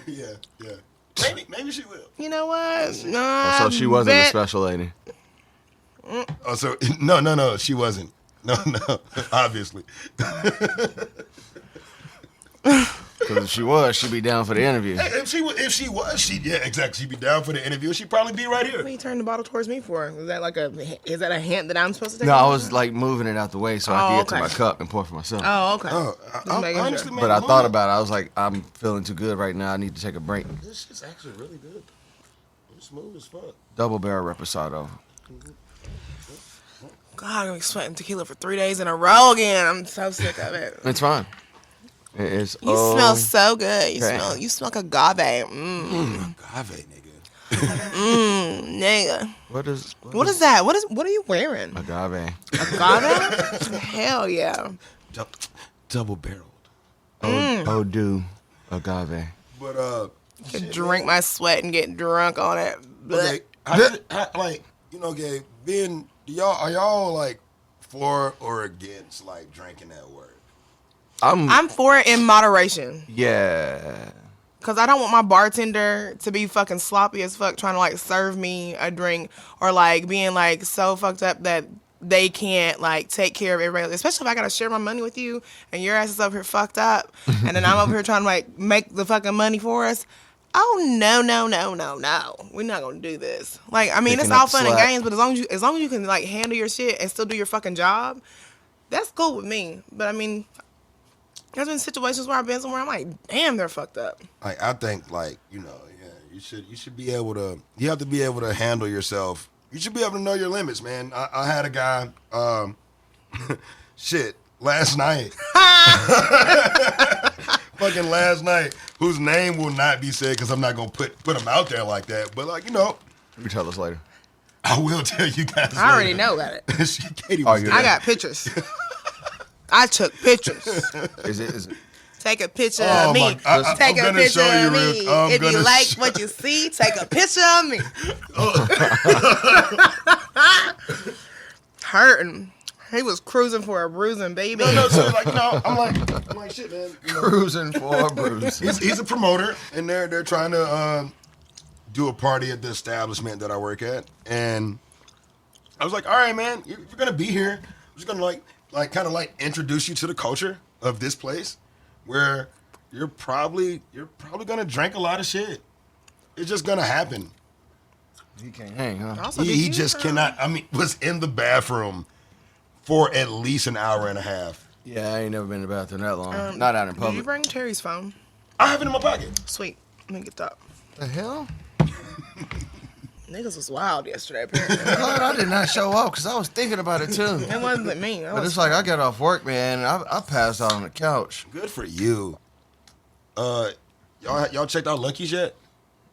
Yeah. Maybe she will. You know what? So she wasn't a special lady. Oh, so no, she wasn't. No, obviously. Because if she was, she'd be down for the interview. Hey, if she was, yeah, exactly. She'd be down for the interview. She'd probably be right here. What are you turning the bottle towards me for? Is that a hint that I'm supposed to take? No, I it? was like moving it out the way so I could get to okay. my cup and pour for myself. Oh, okay. I making honestly, sure. man, But I Luna, thought about it. I was like, I'm feeling too good right now. I need to take a break. this shit's actually really good. It's smooth as fuck. Double barrel reposado. God, I'm gonna be sweating tequila for 3 days in a row again. I'm so sick of it. It's fine. It is. You smell so good. You smell like agave. Agave, nigga. Nigga. What is that? What are you wearing? agave? Agave? Hell yeah. Double barreled. Oh, do agave. But Could drink my sweat and get drunk on it. okay, like Gabe, are y'all like for or against like drinking at work? I'm for it in moderation. Yeah. Cause I don't want my bartender to be fucking sloppy as fuck trying to like serve me a drink or like being like so fucked up that they can't like take care of everybody. Especially if I gotta share my money with you and your ass is over here fucked up and then I'm over here trying to like make the fucking money for us. Oh no. We're not gonna do this. Like, I mean, Picking it's all up fun and slack. games, but as long as you can like handle your shit and still do your fucking job, that's cool with me. But I mean, there's been situations where I've been somewhere I'm like, damn, they're fucked up. Like I think you should be able to. You have to be able to handle yourself. You should be able to know your limits, man. I had a guy, last night. Fucking last night, whose name will not be said because I'm not gonna put him out there like that. But You tell us later. I will tell you guys. I already later. know about it. Katie Oh, was you there. I got pictures. I took pictures. Is it? Take a picture Oh of me. my- I- Take I'm a gonna picture show you of real- me. I'm If you gonna like show- what you see, take a picture of me. Hurting. He was cruising for a bruising baby. No, so I'm like shit, man. Cruising for a bruise. He's a promoter, and they're trying to do a party at the establishment that I work at, and I was like, all right, man, you're gonna be here. I'm just gonna like introduce you to the culture of this place, where you're probably gonna drink a lot of shit. It's just gonna happen. He can't hang, huh? Also, He did you, just cannot. I mean, was in the bathroom for at least an hour and a half. Yeah, I ain't never been in the bathroom that long. Not out in Did you public. bring Terry's phone? I have it in my pocket. Sweet. Let me get that. The hell? Niggas was wild yesterday, apparently. God, I did not show up because I was thinking about it too. It wasn't me. But it's like I got off work, man. I passed out on the couch. Good for you. Y'all checked out Lucky's yet?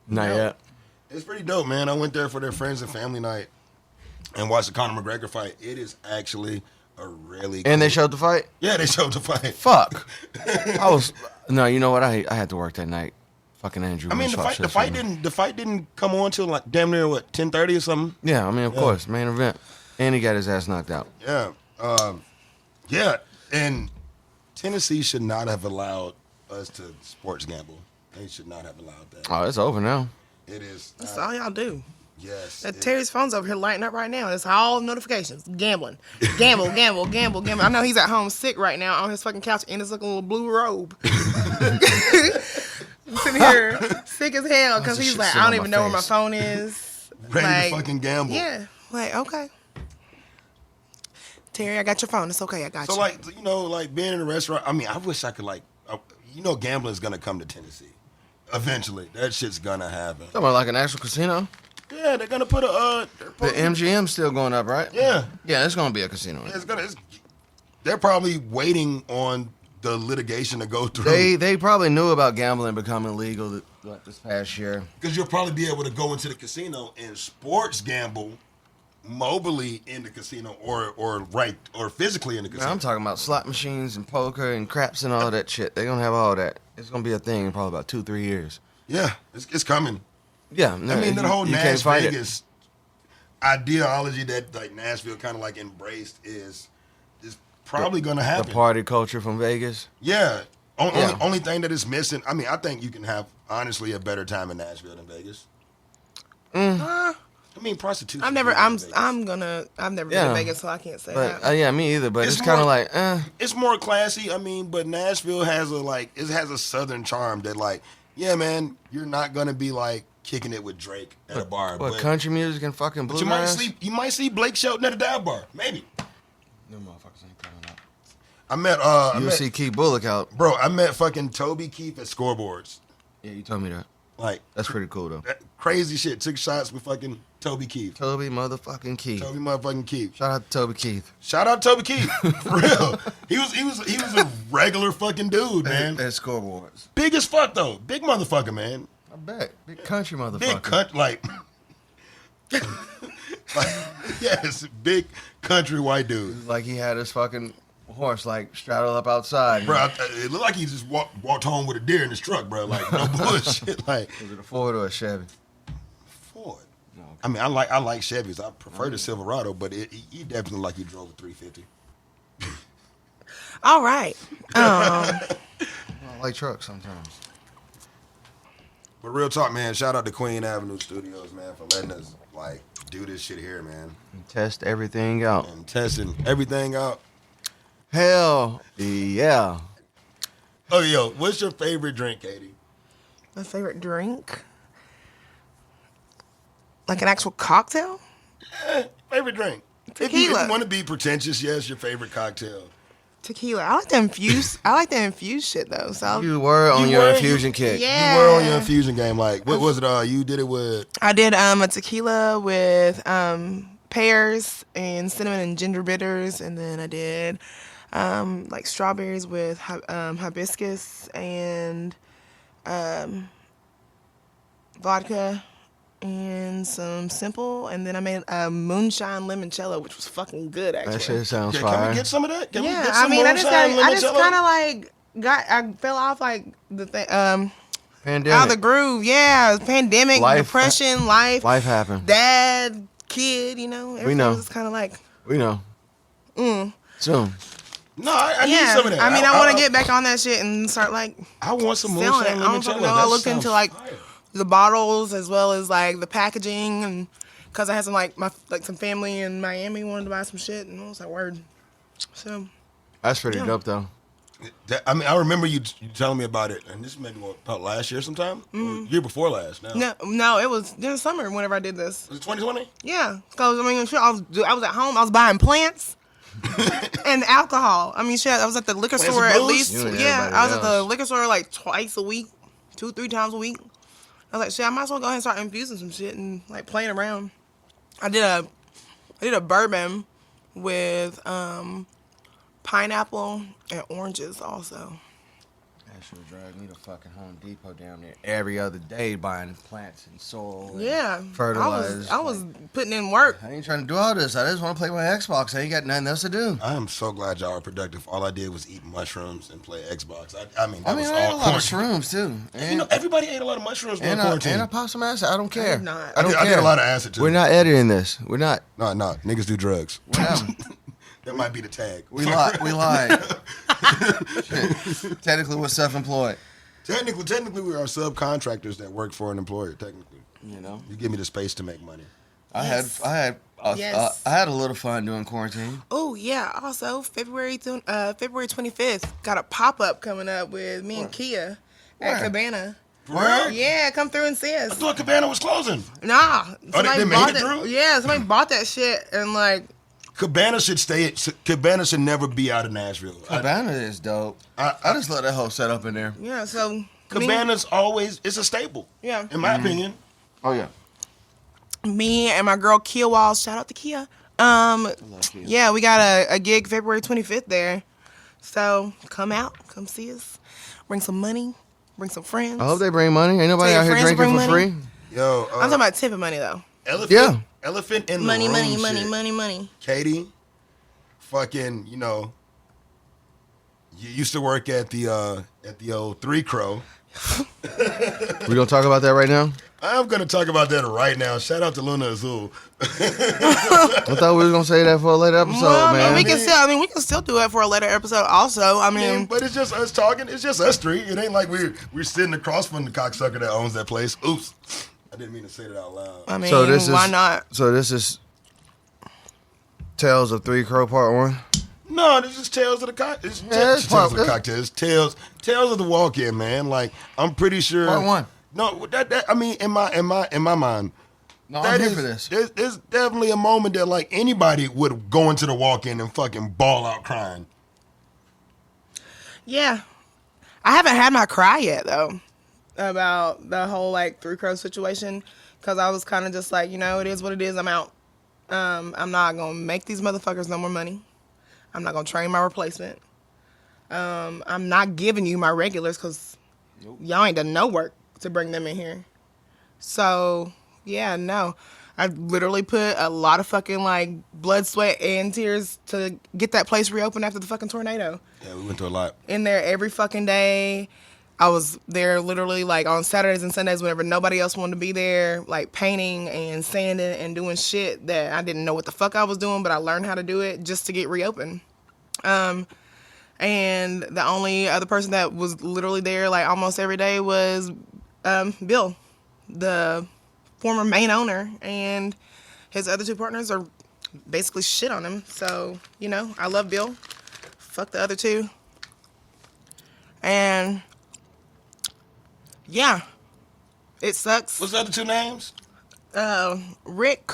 Not yet. It's pretty dope, man. I went there for their friends and family night and watched the Conor McGregor fight. It is actually a really And they cool- showed the fight? Yeah, they showed the fight. Fuck. No, you know what? I had to work that night. Fucking Andrew. I mean, the fight didn't come on till like damn near 10:30 or something. Yeah, I mean, of course, main event. And he got his ass knocked out. Yeah, yeah. And Tennessee should not have allowed us to sports gamble. They should not have allowed that. Oh, it's over now. It is. That's all y'all do. Yes. That Terry's phone's over here lighting up right now. It's all notifications. Gambling. Gamble. I know he's at home sick right now on his fucking couch in his looking little blue robe. Sitting here sick as hell because This he's shit like, sit I don't on even my know where my face. phone is. Ready to fucking gamble. Yeah. Like, okay. Terry, I got your phone. It's okay. I got So you. being in a restaurant. I mean, I wish I could gambling's gonna come to Tennessee. Eventually, that shit's gonna happen. Talking about like an actual casino. Yeah, they're gonna put a. The MGM's still going up, right? Yeah, Yeah, it's gonna be a casino. they're probably waiting on the litigation to go through. They probably knew about gambling becoming legal this past year. Because you'll probably be able to go into the casino and sports gamble mobily in the casino or physically in the casino. Man, I'm talking about slot machines and poker and craps and all that shit. They're gonna have all that. It's gonna be a thing in probably about 2-3 years. Yeah, it's coming. Yeah, no, I mean, the whole you Nash can't fight it. Vegas ideology that like Nashville kind of like embraced is probably going to happen. The party culture from Vegas. Yeah. Yeah. Only thing that is missing. I mean, I think you can have honestly a better time in Nashville than Vegas. I mean, prostitution. I've never been to Yeah. Vegas, so I can't say But that. yeah, me either. But It's it's kind of more- like, It's more classy. I mean, but Nashville has it has a southern charm that like, yeah, man, you're not gonna be like kicking it with Drake at a bar, what, but country music and fucking But bluegrass? you might see Blake Shelton at a dive bar, maybe. Them motherfuckers ain't coming out. I You'll see Keith Bullock out. I met fucking Toby Keith at Scoreboards. Yeah, you told me that. Like That's pretty cool though. crazy shit. Took shots with fucking Toby Keith. Toby motherfucking Keith. Toby motherfucking Keith. Shout out to Toby Keith. Shout out Toby Keith. For real. He was a regular fucking dude, man. At Scoreboards. Big as fuck though. Big motherfucker, man. I bet. Big country motherfucker. Big yes, big country white dude. Like he had his fucking horse like straddled up outside. Bro, it looked like he just walked home with a deer in his truck, bro. Like no bullshit. Like Was it a Ford or a Chevy? Ford. No. I mean, I like Chevys. I prefer the Silverado, but he definitely like he drove a 350. All right. I like trucks sometimes. But real talk, man. Shout out to Queen Avenue Studios, man, for letting us like do this shit here, man, And test everything out. and testing everything out. Hell yeah. Oh, yo, what's your favorite drink, Katie? My favorite drink? Like an actual cocktail? Favorite drink? If Tequila. you want to be pretentious, yes, your favorite cocktail. Tequila. I like to infuse shit though. So You were on You your were- infusion kick. Yeah. You were on your infusion game. Like, what was it? You did it with. I did a tequila with pears and cinnamon and ginger bitters, and then I did like strawberries with hibiscus and vodka and some simple, and then I made a moonshine limoncello, which was fucking good actually. That shit sounds Can fire. we get some of that? Can we Yeah, get I some mean, I just limoncello? kind of like I fell off like the thing Pandemic. out of the groove. Yeah, pandemic, Life. depression, life happened. dad, kid, everything know. was kind of like, We know. Soon. No, I need yeah. some of that. I mean, I want to get back on that shit and start like I want some selling moonshine it. I don't limoncello. fucking know. That I looked into sounds like fire. the bottles as well as like the packaging, and because I had some like some family in Miami wanted to buy some shit, and I was like, word. So That's pretty Yeah. dope though. I mean, I remember you telling me about it, and this maybe about last year sometime, or year before last. Now, no, it was during the summer whenever I did this. was it 2020? Yeah, because I mean, shit, I was at home. I was buying plants and alcohol. I mean, shit, I was at the liquor Plants store and at booze? least. You and Yeah, everybody I was at the else. liquor store like twice a week, 2-3 times a week. I was like, shit, I might as well go ahead and start infusing some shit and like playing around. I did a bourbon with pineapple and oranges also. That should drive me to fucking Home Depot down there every other day buying plants and soil. and Yeah, Fertilized. I was putting in work. I ain't trying to do all this. I just want to play my Xbox. I ain't got nothing else to do. I am so glad y'all are productive. All I did was eat mushrooms and play Xbox. I mean, that I mean, was I ate a all lot of quarantine. shrooms too. And, Everybody ate a lot of mushrooms during and, quarantine. I popped some acid. I don't care. did not. I don't I care. did a lot of acid too. We're not editing this. We're not. No, niggas do drugs. We're not. That might be the tag. We lied. We lied. Shit. Technically, we're self-employed. Technically, we are subcontractors that work for an employer. Technically, You know. you give me the space to make money. Yes. I had Yes. I had a little fun during quarantine. Oh yeah. Also, February 25th got a pop up coming up with me and Kia at Where? Cabana. Word? Yeah, come through and see I us. thought Cabana was closing. Nah, they made bought it through? Yeah, somebody bought that shit and like, Cabana should stay. Cabana should never be out of Nashville. Cabana is dope. I I just love that whole setup in there. yeah. So Cabana's always it's a staple. Yeah. In my opinion. Oh yeah. me and my girl Kia Walls, shout out to Kia. Kia. Yeah, we got a gig February 25th there. So come out, come see us, bring some money, bring some friends. I hope they bring money. Ain't nobody Tell out your here friends to drinking for bring free. Yo, I'm talking about tipping money though. elephant, Yeah. elephant in Money, the room. money, money, shit. money, money. Katie, fucking, you know, you used to work at the old Three Crow. We gonna talk about that right now? I'm gonna talk about that right now. Shout out to Luna Azul. I thought we was gonna say that for a later episode, Well, man. we can still. I mean, we can still do it for a later episode. Also, I mean, But it's just us talking. It's just us three. It ain't like we're sitting across from the cocksucker that owns that place. Oops, I didn't mean to say that out loud. I mean, So this why is not? So this is Tales of Three Crow Part 1. No, this is Tales of the Cock. It's it's Tales of the part- Cocktail. It's Tales of the Walk-In, man. Like I'm pretty sure. Part 1. No, that I mean, in my mind, No, that I'm here is for this. there's definitely a moment that like anybody would go into the walk-in and fucking bawl out crying. Yeah, I haven't had my cry yet though about the whole like Three Crows situation because I was kind of just like, you know, it is what it is. I'm out. I'm not gonna make these motherfuckers no more money. I'm not gonna train my replacement. I'm not giving you my regulars because y'all ain't done no work to bring them in here. So yeah, no. I literally put a lot of fucking like blood, sweat, and tears to get that place reopened after the fucking tornado. Yeah, we went through a lot. In there every fucking day. I was there literally like on Saturdays and Sundays whenever nobody else wanted to be there, like painting and sanding and doing shit that I didn't know what the fuck I was doing, but I learned how to do it just to get reopened. And the only other person that was literally there like almost every day was Bill, the former main owner, and his other two partners are basically shit on him. So, you know, I love Bill. Fuck the other two. And yeah, it sucks. What's the other two names? Rick.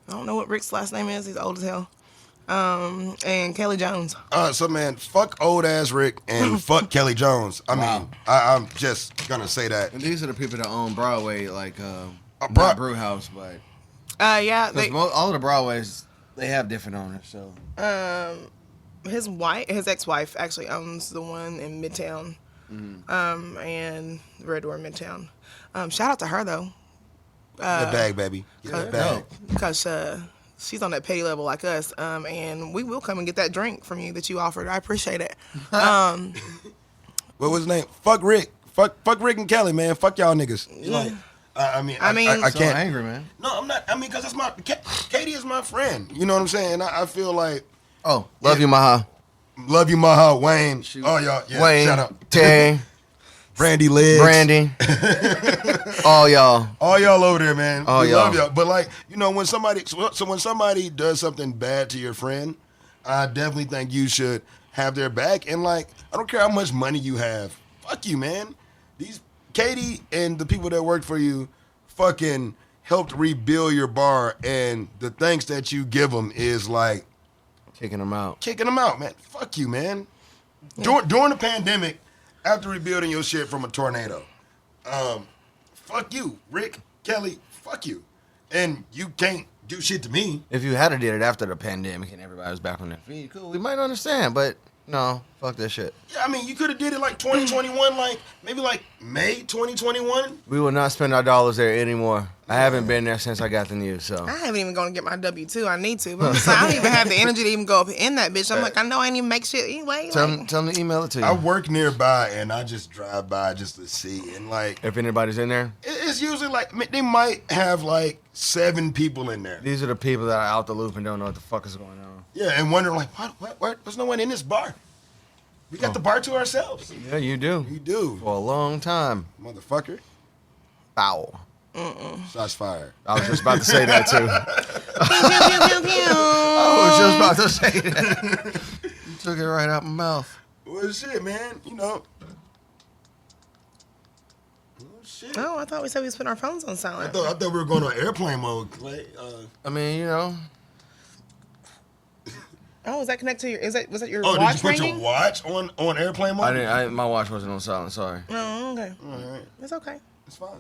I don't know what Rick's last name is. He's old as hell. And Kelly Jones. So man, fuck old ass Rick and fuck Kelly Jones. I mean, I'm just gonna say that. And these are the people that own Broadway, like Bro- not Brew House, but Yeah, 'cause all of the Broadways they have different owners. So his ex-wife actually owns the one in Midtown, and Red Door Midtown. Shout out to her though, That bag, baby. Get that bag. because she's on that petty level like us. And we will come and get that drink from you that you offered. I appreciate it. What was his name? Fuck Rick. Fuck Rick and Kelly, man. Fuck y'all niggas. Like, I mean, I so can't. angry, man. No, I'm not. I mean, because Katie is my friend. You know what I'm saying? I feel like Oh, love you, Maha. love you, Maha, Wayne. Oh, y'all. Yeah, Wayne, shout out. Terry, Brandy Legs. Brandy, all y'all. All y'all over there, man. All we y'all. love y'all. But like, you know, when somebody does something bad to your friend, I definitely think you should have their back. And like, I don't care how much money you have. Fuck you, man. These Katie and the people that work for you fucking helped rebuild your bar, and the thanks that you give them is like Kicking them out. kicking them out, man. Fuck you, man. During the pandemic, after rebuilding your shit from a tornado, fuck you, Rick, Kelly, fuck you. And you can't do shit to me. If you had did it after the pandemic and everybody was back on their feet, cool, we might understand. But no, fuck that shit. Yeah, I mean, you could have did it like 2021, like maybe like May 2021. We will not spend our dollars there anymore. I haven't been there since I got the news, so. I haven't even gonna get my W-2. I need to, but I'm just like, I don't even have the energy to even go up in that bitch. I'm like, I know I ain't even make shit anyway. Tell Like, them to email it to you. I work nearby and I just drive by just to see. And like, If anybody's in there, it's usually like, they might have like 7 people in there. these are the people that are out the loop and don't know what the fuck is going on. Yeah, and wondering like, what? There's no one in this bar. We got the bar to ourselves. Yeah, you do. We do, For a long time. motherfucker. Ow. Shots fired. I was just about to say that too. pew, pew, pew, pew, pew. I was just about to say that. You took it right out my mouth. Well, shit, man. You know. Oh, shit. Oh, I thought we said we was putting our phones on I silent. thought we were going on airplane mode, Clay. I mean, you know. Oh, is that connected to your? Was that your Oh, did watch you put ringing? your watch on airplane mode? I didn't. My watch wasn't on silent. Sorry. Oh, okay. All right, It's okay. it's fine.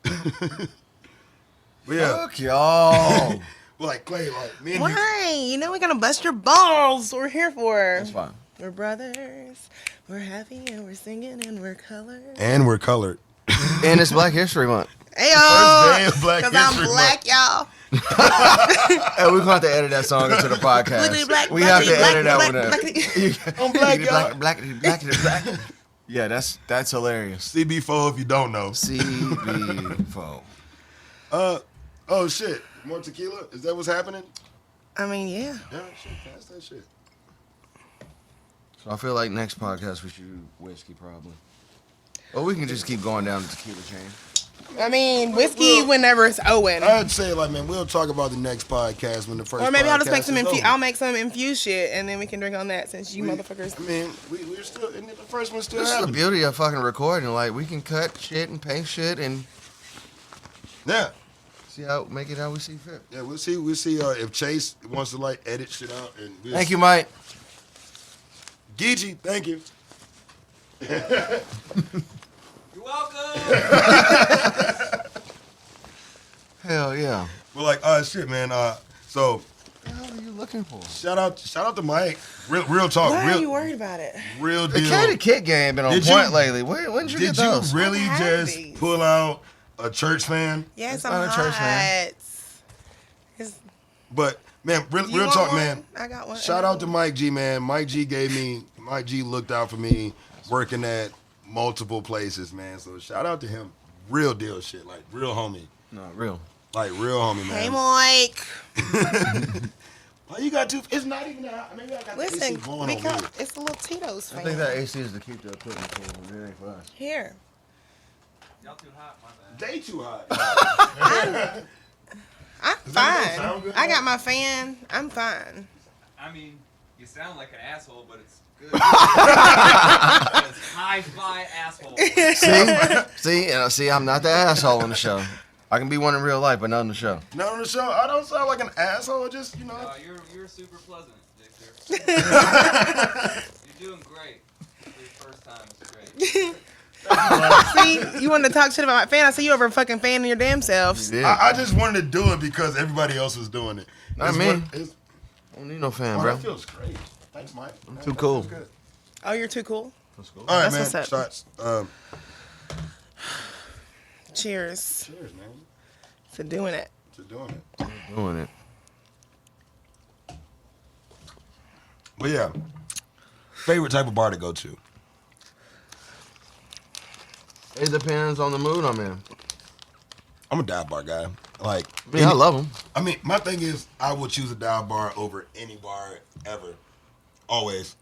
But yeah, Fuck y'all. like Clay, like me and you. Why? You know we're gonna bust your balls. What we're here for. That's fine. We're brothers. We're happy and we're singing and we're colored. And we're colored. And it's Black History Month. Hey, First day of Black because I'm History black, y'all. Hey, we're going to have to edit that song into the podcast. Blackity black, We have to blackity edit that black, one out. blackity. I'm black, y'all. Black. Yeah, that's hilarious. CB4 if you don't know. CB4. Oh shit. More tequila? Is that what's happening? I mean, yeah. Yeah, shit, pass that shit. So I feel like next podcast we should do whiskey probably. Or we can just keep going down the tequila chain. I mean, whiskey whenever it's Owen. I'd say like, man, we'll talk about the next podcast when the first. Or maybe I'll just podcast make some is over. I'll make some infused shit and then we can drink on that since you motherfuckers. I mean, we're still, and the first one's still This is the happening. beauty of fucking recording. Like we can cut shit and paint shit and Yeah, make it how we see fit. yeah. We'll see if Chase wants to like edit shit out. And Thank you, Mike. Geechee. Thank you. You're welcome. Hell yeah. But like, shit, man. So What the hell are you looking for? shout out to Mike. Real talk. Why real, are you worried about it? real The deal. Caddy Kit game been on Did point you- lately. When did you Did get you those? really I have just these. pull out a church fan? Yes, It's I'm not a church, man. hot. It's- But man, you real want talk, one? man. I got one. Shout out to Mike G, man. Mike G looked out for me working at multiple places, man. So shout out to him. Real deal shit, like real homie. No, real. Like real homie, man. Hey, Mike. Why you got two? It's not even that. Maybe I got the AC Listen, blowing on because me. it's a little Tito's I fan. think that AC is to keep the equipment cool. It ain't for us. Here. Y'all too hot, my bad. They too hot. I'm Does that fine. sound good, I got Mike? my fan. I'm fine. I mean, you sound like an asshole, but it's good. It's hi-fi asshole. See, I'm not the asshole on the show. I can be one in real life, but not on the show. Not on the show. I don't sound like an asshole. Just You're super pleasant, Victor. You're doing great. For your first time, it's great. See, you wanted to talk shit about my fan. I see you over fucking fanning your damn selves. Yeah. I just wanted to do it because everybody else was doing it. Not It's me. what- it's- I don't need no fan, Oh, bro. that feels great. Thanks, Mike. I'm too cool. Good. Oh, you're too cool. All right, That's man. what's up. Shots. Cheers Cheers, man. to doing it. To doing it. Doing it. But yeah, favorite type of bar to go to. It depends on the mood I'm in. I'm a dive bar guy. Like, I mean, I love them. I mean, my thing is, I would choose a dive bar over any bar ever, always.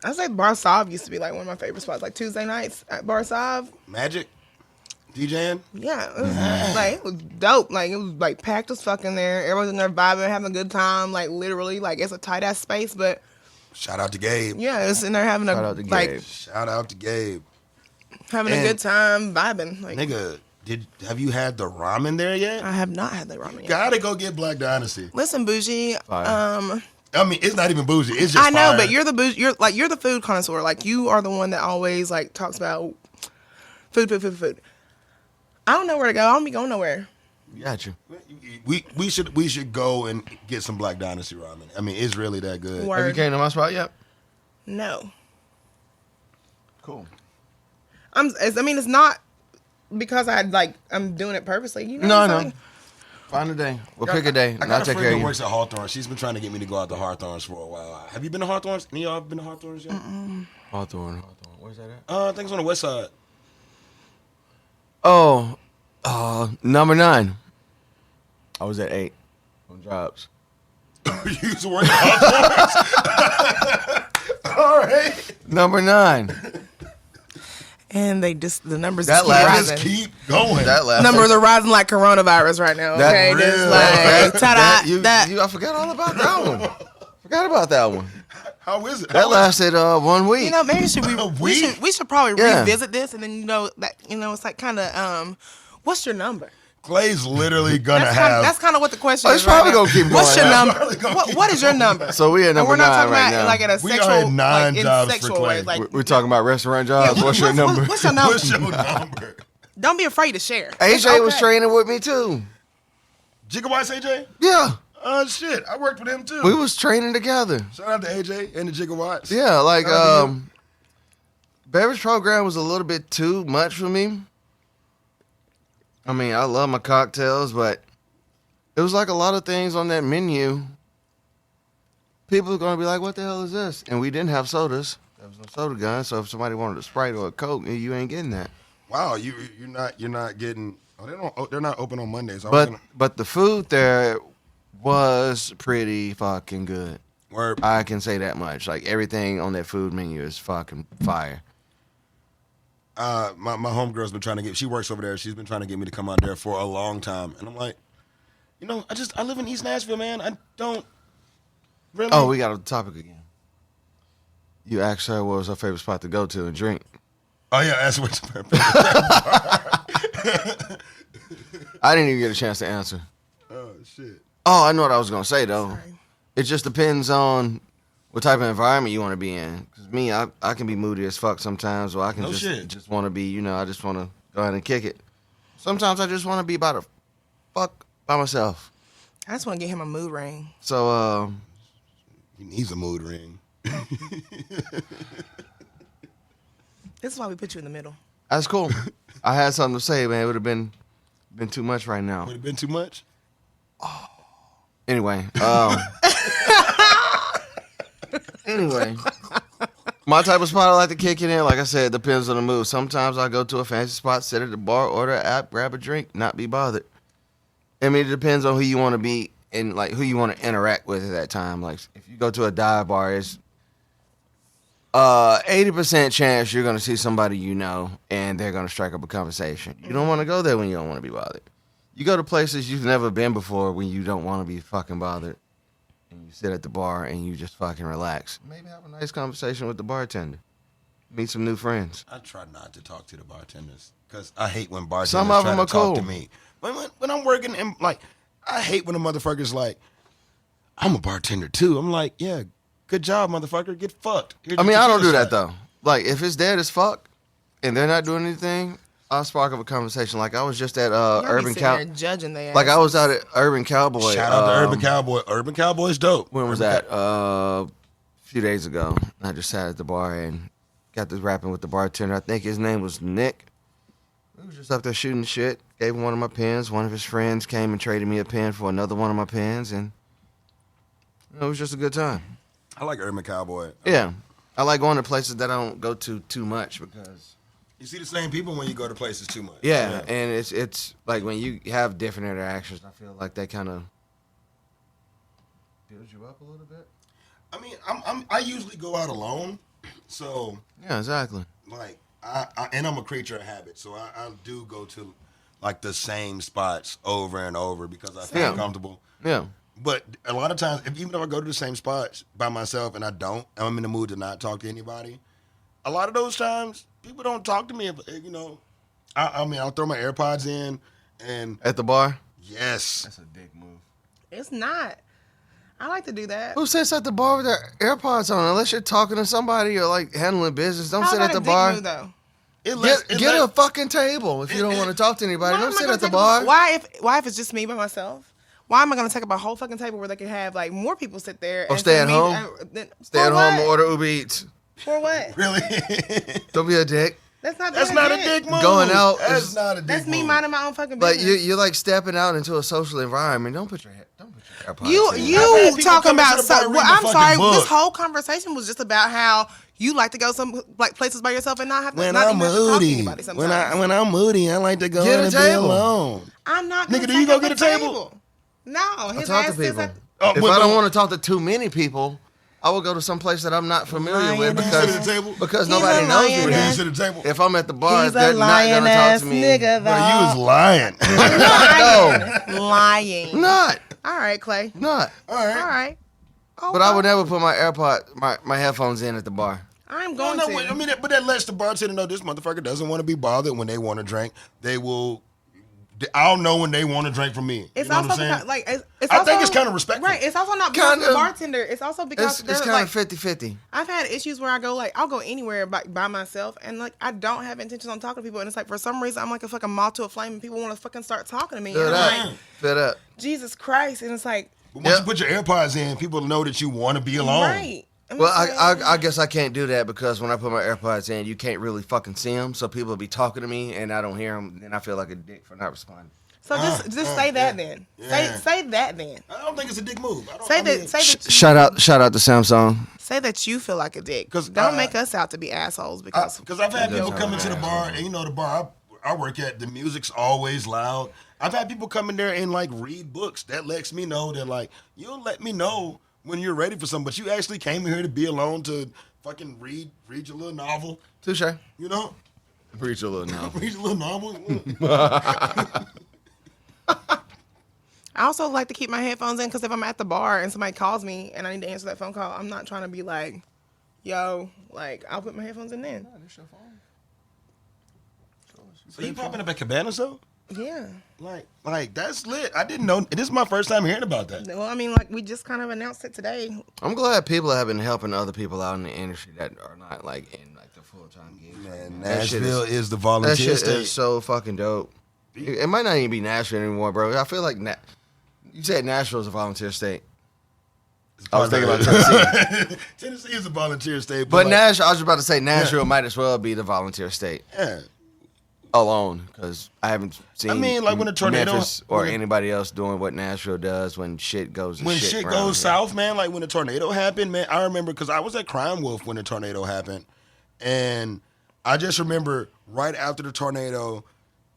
I say Bar Sav used to be like one of my favorite spots. Like Tuesday nights at Bar Sav. Magic, DJing. Yeah, it was, like it was dope. Like it was like packed as fuck in there. Everyone's in there vibing, having a good time. Like literally, like it's a tight ass space, but Shout out to Gabe. yeah, it's in there having a Shout out to like Gabe. Shout out to Gabe. having a And- good time, vibing. Like Nigga, have you had the ramen there yet? I have not had the ramen yet. Gotta go get Black Dynasty. Listen, bougie. Fire. I mean, it's not even bougie. It's just I know, fire. but you're the bougie. You're the food connoisseur. Like you are the one that always like talks about food. I don't know where to go. I don't be going nowhere. Got you. We should go and get some Black Dynasty ramen. I mean, it's really that good. Have you Word. came to my spot yet? No. Cool. It's not because I'm doing it purposely. You know No, what no. I'm saying? Find a day. We'll pick a day. I And I'll got a take friend care that of you. works at Hawthorne. She's been trying to get me to go out to Hawthorne's for a while. Have you been to Hawthorne's? Any of y'all been to Hawthorne's yet? Hawthorne. Where's that at? I think it's on the west side. Oh, number 9. I was at 8 on jobs. You used to work at Hawthorne's? All right. Number 9. And they just the numbers That just keep last- Just rising. keep going. That last Numbers are rising like coronavirus right now. That Okay, real. just like ta-da, I forgot all about that one. Forgot about that one. How is it? That lasted 1 week. You know, maybe we should probably Yeah. revisit this, and then it's like kind of what's your number? Clay's literally gonna have. That's kind of what the question Oh, is. it's probably right now. gonna keep What's going your up. number? Probably gonna keep What is your number? So we at And number we're not 9 talking right about now. like at a We are sexual, at 9 like in jobs for sexual Clay. ways. Like, We're talking about restaurant jobs. yeah, What's your number? What's your number? What's your number? Don't be afraid to share. AJ It's was okay. training with me too. Gigabytes, AJ? Yeah. Shit, I worked with him too. We was training together. Shout out to AJ and the Gigawatts. Yeah, like Shout out to you. beverage program was a little bit too much for me. I mean, I love my cocktails, but it was like a lot of things on that menu. People are gonna be like, "What the hell is this?" And we didn't have sodas. There was no soda gun, so if somebody wanted a Sprite or a Coke, you ain't getting that. Wow, you're not getting. They're not open on Mondays. I was But the food there was pretty fucking good. Word. I can say that much. Like everything on that food menu is fucking fire. My homegirl's been trying to get. She works over there. She's been trying to get me to come out there for a long time, and I'm like, I live in East Nashville, man. I don't really. Oh, we got a topic again. You asked her what was her favorite spot to go to and drink. Oh yeah, that's what. I didn't even get a chance to answer. Oh shit. Oh, I know what I was gonna say though. Sorry. It just depends on what type of environment you want to be in. Cause me, I can be moody as fuck sometimes, or I can No shit. just want to be, I just want to go ahead and kick it. Sometimes I just want to be by the fuck by myself. I just want to get him a mood ring. So, He needs a mood ring. This is why we put you in the middle. that's cool. I had something to say, man. It would have been too much right now. Would it been too much? Anyway, anyway, my type of spot I like to kick it in, like I said, it depends on the mood. Sometimes I go to a fancy spot, sit at the bar, order an app, grab a drink, not be bothered. I mean, it depends on who you want to be and like who you want to interact with at that time. Like if you go to a dive bar, it's 80% chance you're gonna see somebody you know and they're gonna strike up a conversation. You don't want to go there when you don't want to be bothered. You go to places you've never been before when you don't want to be fucking bothered. And you sit at the bar and you just fucking relax. Maybe have a nice conversation with the bartender. Meet some new friends. I try not to talk to the bartenders because I hate when bartenders Some of try them to are talk to cool. me. When I'm working and like, I hate when a motherfucker's like, I'm a bartender too. I'm like, yeah, good job, motherfucker. Get fucked. Here's I your mean, I don't do tequila that shot. though. Like if it's dead as fuck and they're not doing anything, I'll spark up a conversation. Like I was just at Y'all be Urban sitting Cow. there judging their Like I asses. was out at Urban Cowboy. Shout out to Urban Cowboy. Urban Cowboy's dope. When was Urban that? A few days ago. I just sat at the bar and got this rapping with the bartender. I think his name was Nick. We was just up there shooting shit. Gave him one of my pens. One of his friends came and traded me a pen for another one of my pens, and it was just a good time. I like Urban Cowboy. Yeah, I like going to places that I don't go to too much because You see the same people when you go to places too much. yeah, and it's like when you have different interactions, I feel like that kind of builds you up a little bit. I mean, I usually go out alone, so Yeah, exactly. like and I'm a creature of habit, so I do go to like the same spots over and over because I feel Yeah. comfortable. Yeah. But a lot of times, even if I go to the same spots by myself and I'm in the mood to not talk to anybody, a lot of those times, people don't talk to me. I mean, I'll throw my AirPods in and At the bar. yes. That's a dick move. It's not. I like to do that. Who sits at the bar with their AirPods on? Unless you're talking to somebody or like handling business, don't How sit about at a the dick bar. move, though? Get a fucking table if you don't want to talk to anybody. Why Don't am I sit gonna at the take bar. Why if it's just me by myself? Why am I gonna take up a whole fucking table where they can have like more people sit there? Or and stay for at me- home. for Stay at home, what? order Uber Eats. For what? Really? Don't be a dick. That's not. That's being not a dick move. Going out That's is- not a dick That's me move. minding my own fucking Like business. you're like stepping out into a social environment. Don't put your AirPods You in. I've had you people talking come into about the bar some? reading Well, the I'm fucking sorry. book. This whole conversation was just about how you like to go some like places by yourself and not have to When not I'm even have to talk to moody, anybody. Sometimes when I'm moody, I like to go Get a and be table. alone. I'm not. Nigga, gonna do you take go up get the a table? No, I his talk to ass sits people. at- Oh, If but I don't no. want to talk to too many people, I will go to some place that I'm not familiar with Lying ass. because Sit at the table? because He's nobody a knows lying me. When ass. you sit at the table, If I'm at the bar, He's they're a not lying gonna talk ass to me. nigga, bro, you was lying. lying. Not. All right, Clay. Not. All All right. right. Oh, But I would never put my headphones in at the bar. I'm No, going no, to. wait, I mean, but that lets the bartender know this motherfucker doesn't want to be bothered when they want to drink. They will. I'll know when they want to drink from me. It's you know also what I'm saying? because, like it's I also, think it's kinda respectful. Right. It's also not because of the Kinda. bartender. It's also because It's there's kind like of 50-50. I've had issues where I go like I'll go anywhere by myself and like I don't have intentions on talking to people and it's like for some reason I'm like a fucking moth to a flame and people want to fucking start talking to me Feel and I'm that. like Feel that. Jesus Christ and it's like But once Yeah. you put your AirPods in, people know that you want to be alone. Right. I'm Well, saying- I guess I can't do that because when I put my AirPods in, you can't really fucking see them. So people will be talking to me and I don't hear them. Then I feel like a dick for not responding. So just say that then. Yeah. Say that then. I don't think it's a dick move. I don't, Say I mean, that. Say that. Shout out to Samsung. Say that you feel like a dick. 'Cause, Don't make us out to be assholes because Because I've had people Yeah. come into the bar, and you know the bar I work at, the music's always loud. I've had people come in there and like read books. That lets me know that like you'll let me know when you're ready for something. But you actually came here to be alone to fucking read your little novel. Touche. You know, Preach a little now. read your little novel. I also like to keep my headphones in because if I'm at the bar and somebody calls me and I need to answer that phone call, I'm not trying to be like, yo, like I'll put my headphones in then. So you popping up at Cabanas though? Yeah. Like that's lit. I didn't know. This is my first time hearing about that. Well, I mean, like we just kind of announced it today. I'm glad people have been helping other people out in the industry that are not like in like the full time gigs. Man, That shit Nashville is the That volunteer shit state. is so fucking dope. It might not even be Nashville anymore, bro. I feel like you said Nashville is a volunteer state. I was thinking about Tennessee. Tennessee is a volunteer state, But like, I was just about to say Nashville might as well be the volunteer state yeah. alone because I haven't seen. I mean, like when a tornado- Memphis or when a- anybody else doing what Nashville does when shit goes. To When shit shit around goes here. south, man, like when the tornado happened, man, I remember because I was at Crime Wolf when the tornado happened, and I just remember right after the tornado,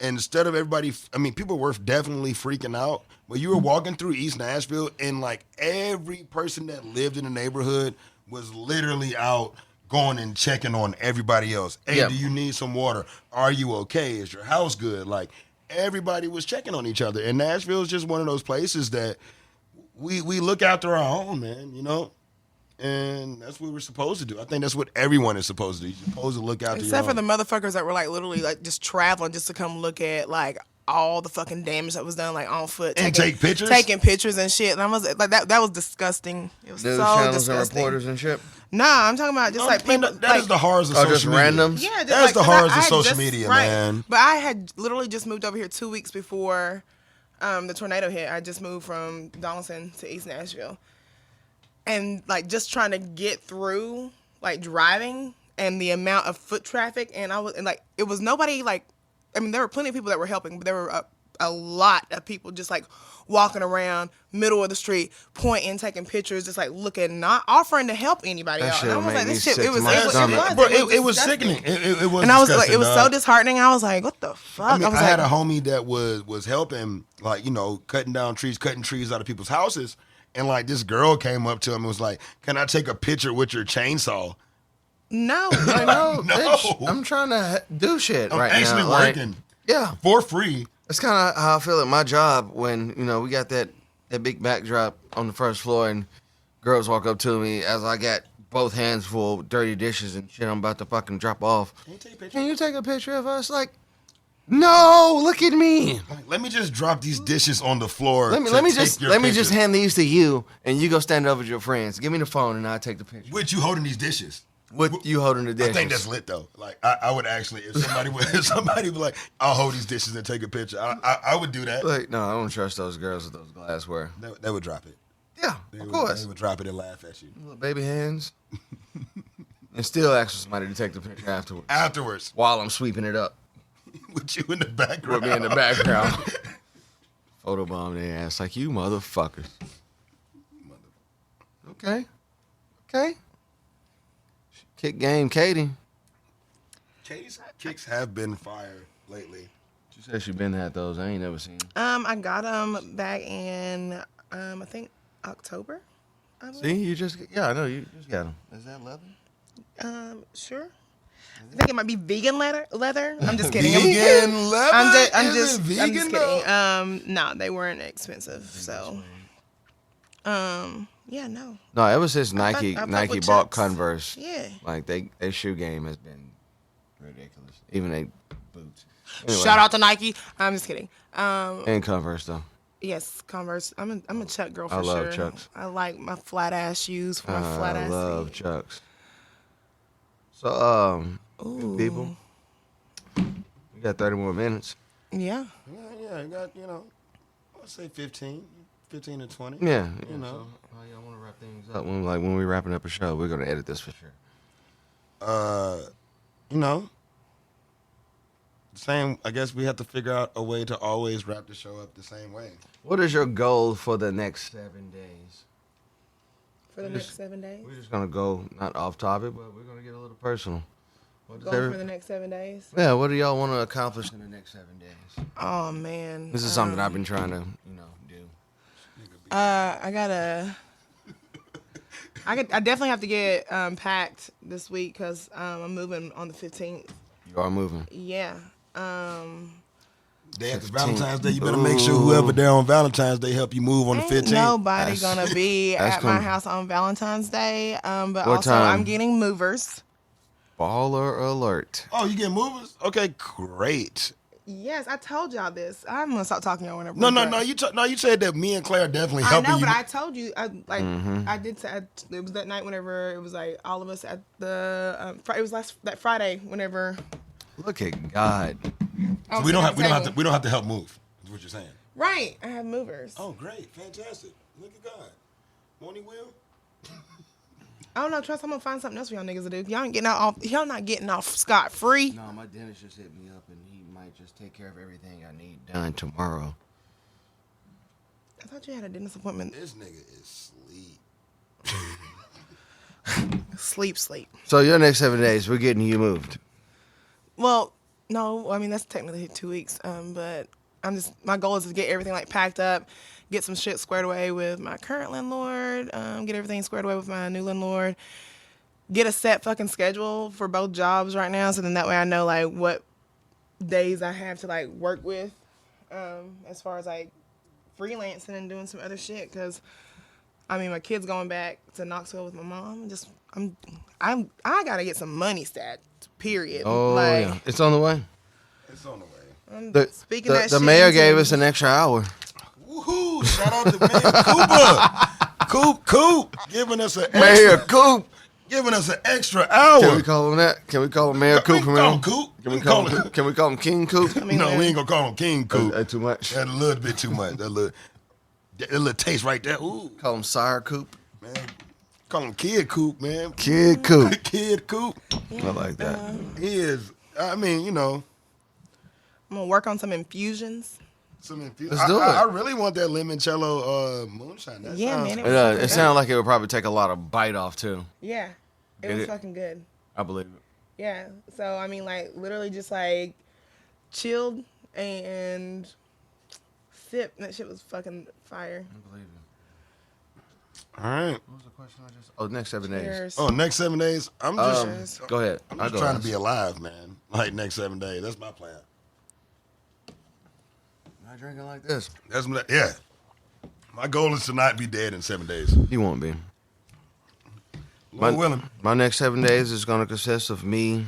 instead of everybody, I mean, people were definitely freaking out, but you were walking through East Nashville, and like every person that lived in the neighborhood was literally out going and checking on everybody else. Hey, Yeah. do you need some water? Are you okay? Is your house good? Like everybody was checking on each other, and Nashville is just one of those places that we look after our own, man, you know? And that's what we're supposed to do. I think that's what everyone is supposed to do. You're supposed to look after your Except for own. the motherfuckers that were like literally like just traveling just to come look at like all the fucking damage that was done like on foot And take pictures? taking pictures and shit. And I was like that was disgusting. It was News so channels and disgusting. reporters and shit. Nah, I'm talking about just like Man, people. that like, is the horrors of Oh, social just media. randoms? Yeah, just That's the 'cause horrors I of had social just- media, right. man. But I had literally just moved over here 2 weeks before the tornado hit. I just moved from Donaldson to East Nashville, and like just trying to get through, like driving, and the amount of foot traffic, and like it was nobody like. I mean, there were plenty of people that were helping, but there were a lot of people just like walking around middle of the street, pointing, taking pictures, just like looking, not offering to help anybody That else. shit And I was make like, me this shit, sick it to was, my it was, stomach. Bro, it was disgusting. sickening. It was And I was like, disgusting, it was dog. so disheartening. I was like, what the fuck? I mean, was I had like, a homie that was helping, like, you know, cutting trees out of people's houses. And, like, this girl came up to him and was like, can I take a picture with your chainsaw? no. I know, No. bitch. I'm trying to do shit I'm right actually now. Like, working yeah, for free. that's kind of how I feel at my job when we got that big backdrop on the first floor and girls walk up to me as I got both hands full of dirty dishes and shit I'm about to fucking drop off. Can you take a picture of us? Like, no, look at me. Like, let me just drop these dishes on the floor. Let me just hand these to you and you go stand over with your friends. Give me the phone and I'll take the picture. With you holding these dishes. With you holding the I dishes. think that's lit though. Like I would actually, if somebody was like, I'll hold these dishes and take a picture. I would do that. Like, no, I don't trust those girls with those glassware. They would drop it. Yeah, of course. They would drop it and laugh at you. Little baby hands. And still ask for somebody to take the picture afterwards. Afterwards, While I'm sweeping it up. with you in the background. With me in the background. Photobomb their ass like, you motherfuckers. Okay. Kick game, Katie. Katie's kicks have been fire lately. She said she been had those. I ain't never seen them. I got them back in, I think October. I believe. See, you just, I know, you just got them. Is that leather? Sure. I think it might be vegan leather. I'm just kidding. Vegan leather? I'm Is just it vegan, kidding. though? No, they weren't expensive. So, yeah, no. No, ever since I Nike fuck with bought Chucks. Converse, Yeah. like their shoe game has been ridiculous. Even they boots. Anyway, Shout out to Nike. I'm just kidding. and Converse though. Yes, Converse. I'm a Chuck girl for I sure. love Chucks. I like my flat ass shoes for my flat I ass. love feet. Chucks. So Ooh. people, we got 30 more minutes. Yeah. Yeah, I got, I'll say 15. 15 and 20. Yeah. You know. So, how y'all want to wrap things up? When we wrapping up a show, we're gonna edit this for sure. You know, same. I guess we have to figure out a way to always wrap the show up the same way. What is your goal for the next 7 days? For the next 7 days? We're just gonna go not off topic, but we're gonna get a little personal. What does Going for the next 7 days? Yeah, what do y'all want to accomplish in the next 7 days? Oh, man. This is something I've been trying to, do. I definitely have to get packed this week because I'm moving on the 15th. You are moving. Yeah. Day after Valentine's Day, you better make sure whoever there on Valentine's Day help you move on the 15th. Ain't nobody That's- gonna be that's at my gonna- house on Valentine's Day. But What also time? I'm getting movers. Baller alert. Oh, you get movers? Okay, great. Yes, I told y'all this. I'm gonna stop talking to y'all whenever. No, we're no, done. no. You said that me and Claire definitely I helping know, you. but I told you. I Mm-hmm. I did. It was that night whenever it was like all of us at the. It was that Friday whenever. Look at God. I was we don't sitting have at the we don't have to help move. Is what you're saying? Right, I have movers. Oh, great, fantastic. Look at God. Won't he will? I don't know. Trust. I'm gonna find something else for y'all niggas to do. Y'all ain't getting out. Y'all not getting off scot free. No, my dentist just hit me up, and he might just take care of everything I need done tomorrow. I thought you had a dentist appointment. This nigga is sleep. Sleep. So your next 7 days, we're getting you moved. Well, no. I mean that's technically 2 weeks. But my goal is to get everything like packed up, get some shit squared away with my current landlord, get everything squared away with my new landlord, get a set fucking schedule for both jobs right now, so then that way I know like what days I have to like work with, as far as like freelancing and doing some other shit. Cause I mean my kid's going back to Knoxville with my mom. I gotta get some money stat. Period. Oh, like, yeah. It's on the way. It's on the way. I'm speaking that The shit mayor into- gave us an extra hour. Woohoo! Shout out to Mayor Cooper. Coop, giving us an Mayor extra, Coop. giving us an extra hour. Can we call him that? Can we call him Mayor Coop from Call now? him Coop. Can we call him King Coop? No, we ain't gonna call him King Coop. That's too much. That's a little bit too much. That little taste right there. Ooh, Call him Sire Coop. man. Call him Kid Coop, man. Kid Coop. Kid Coop. I like that. He is. I mean, you know, I'm gonna work on some infusions. some infusion. Let's do it. I really want that limoncello moonshine. That Yeah, sounds- man. It sounded like it would probably take a lot of bite off too. Yeah, it Get was it? fucking good. I believe it. Yeah, so I mean, like literally just like chilled and sip. That shit was fucking fire. I believe it. All right. What was the question I just? Oh, next 7 days. Cheers. Oh, next 7 days. I'm just, Go ahead. I'm I'll just go trying last. to be alive, man. Like next 7 days. That's my plan. Not drinking like this. Yeah. My goal is to not be dead in 7 days. You won't be. Lord willing. My next 7 days is going to consist of me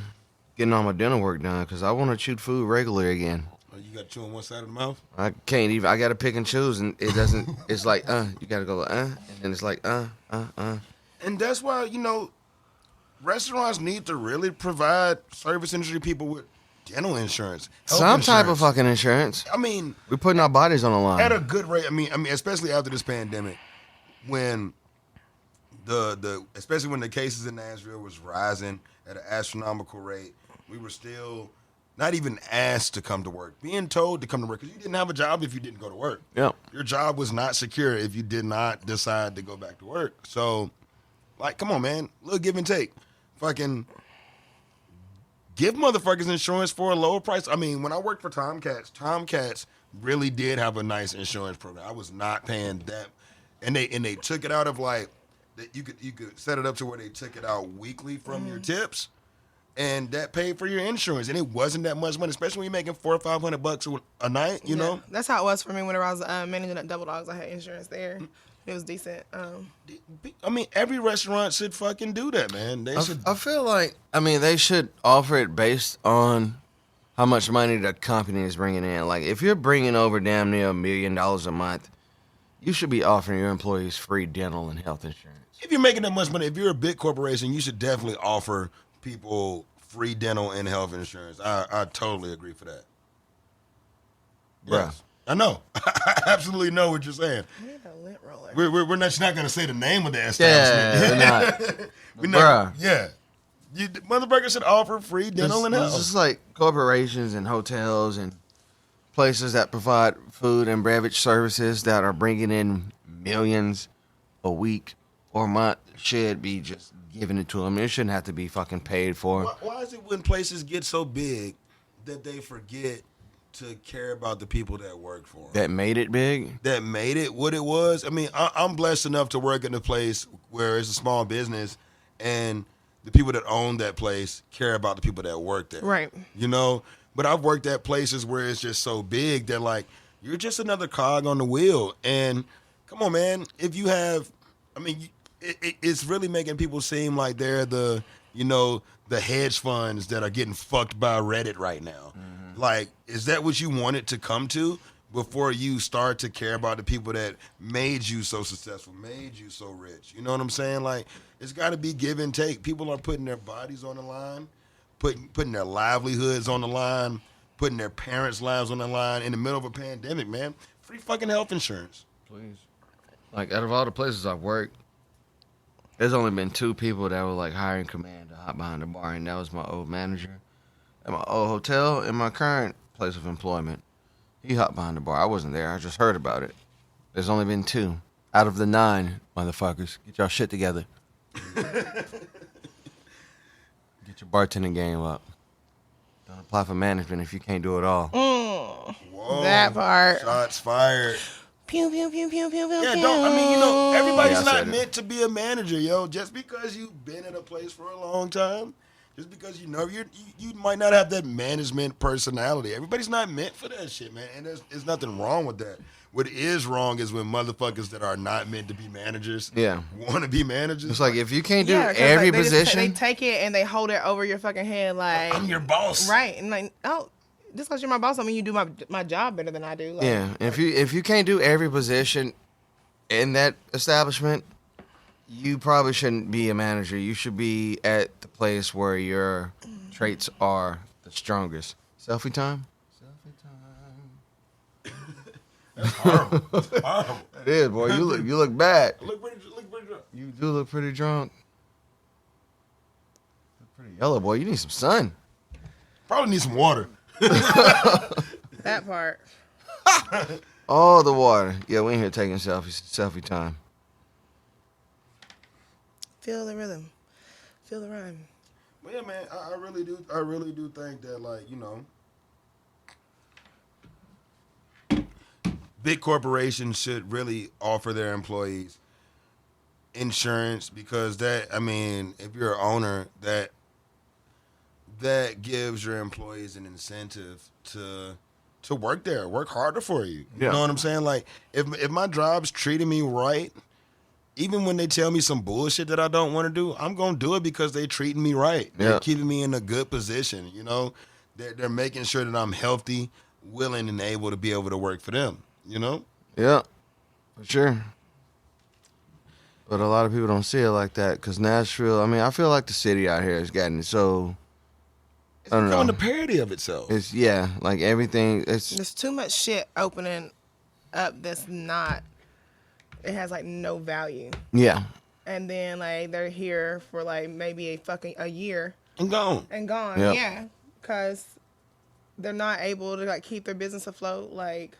getting all my dinner work done because I want to chew food regularly again. Oh, you got to chew on one side of the mouth? I can't even. I got to pick and choose, and it doesn't. It's like you got to go and then it's like And that's why, you know, restaurants need to really provide service industry people with dental insurance. Health some type of insurance. fucking insurance. I mean, We're putting our bodies on the line. at a good rate. I mean, especially after this pandemic, when especially when the cases in Nashville was rising at an astronomical rate, we were still not even asked to come to work, being told to come to work because you didn't have a job if you didn't go to work. Yep. Your job was not secure if you did not decide to go back to work. So, like, come on, man, little give and take. Fucking give motherfuckers insurance for a lower price. I mean, when I worked for Tomcats really did have a nice insurance program. I was not paying that, and they took it out of like that. You could set it up to where they took it out weekly from your tips, and that paid for your insurance. And it wasn't that much money, especially when you're making $400 or $500 a night. You know. That's how it was for me whenever I was managing at Double Dogs. I had insurance there. It was decent. I mean, every restaurant should fucking do that, man. They should. I feel like they should offer it based on how much money the company is bringing in. Like if you're bringing over damn near $1 million a month, you should be offering your employees free dental and health insurance. If you're making that much money, if you're a big corporation, you should definitely offer people free dental and health insurance. I totally agree for that. Yeah. Yes. I know. I absolutely know what you're saying. I need a lint roller. We're not going to say the name of the Yeah, establishment. we're not. Bruh. Yeah. Motherfucker should offer free dental and It's health. just like corporations and hotels and places that provide food and beverage services that are bringing in millions a week or month should be just giving it to them. It shouldn't have to be fucking paid for. Why is it when places get so big that they forget to care about the people that work for them? That made it big. That made it what it was? I mean, I'm blessed enough to work in a place where it's a small business and the people that own that place care about the people that work there. Right. You know? But I've worked at places where it's just so big that, like, you're just another cog on the wheel. And come on, man, if you have, I mean, it's really making people seem like they're the, the hedge funds that are getting fucked by Reddit right now. Mm-hmm. Like, is that what you want it to come to before you start to care about the people that made you so successful, made you so rich? You know what I'm saying? Like, it's got to be give and take. People are putting their bodies on the line, putting their livelihoods on the line, putting their parents' lives on the line in the middle of a pandemic, man. Free fucking health insurance. Please. Like, out of all the places I've worked, there's only been 2 people that were, like, hiring command to hop behind the bar, and that was my old manager at my old hotel and my current place of employment. He hopped behind the bar. I wasn't there. I just heard about it. There's only been 2 out of the 9, motherfuckers. Get y'all shit together. Get your bartending game up. Don't apply for management if you can't do it all. Whoa. That part. Shots fired. Pew, pew, pew, pew, pew, pew, Yeah, pew. everybody's Yeah, I not said it. meant to be a manager, yo. Just because you've been at a place for a long time, just because you might not have that management personality. Everybody's not meant for that shit, man. And there's nothing wrong with that. What is wrong is when motherfuckers that are not meant to be managers want to be managers. It's like, if you can't do 'cause, every like, position. they take it and they hold it over your fucking head like, I'm your boss. right. And like, oh, just because you're my boss, I mean you do my job better than I do. Like, Yeah, if you can't do every position in that establishment, you probably shouldn't be a manager. You should be at the place where your traits are the strongest. Selfie time? Selfie time. That's horrible. That's horrible. It is, boy. You look bad. Look pretty drunk. You do look pretty drunk. Look pretty yellow, boy. You need some sun. Probably need some water. that part. All the water. Yeah, we ain't here taking selfies. Selfie time. Feel the rhythm. Feel the rhyme. But yeah, man, I really do think that, like, big corporations should really offer their employees insurance, because if you're an owner, that gives your employees an incentive to work there, work harder for you. You know what I'm saying? Like, if my job's treating me right, even when they tell me some bullshit that I don't want to do, I'm going to do it because they treating me right. They're keeping me in a good position, They're making sure that I'm healthy, willing, and able to work for them, Yeah, for sure. But a lot of people don't see it like that, because Nashville, I feel like the city out here has gotten so, It's I don't becoming know. the parody of itself. It's, like everything, it's, There's too much shit opening up that's not. It has like no value. yeah. And then like they're here for like maybe a year I'm gone. and gone. Yep. Yeah, because they're not able to like keep their business afloat. Like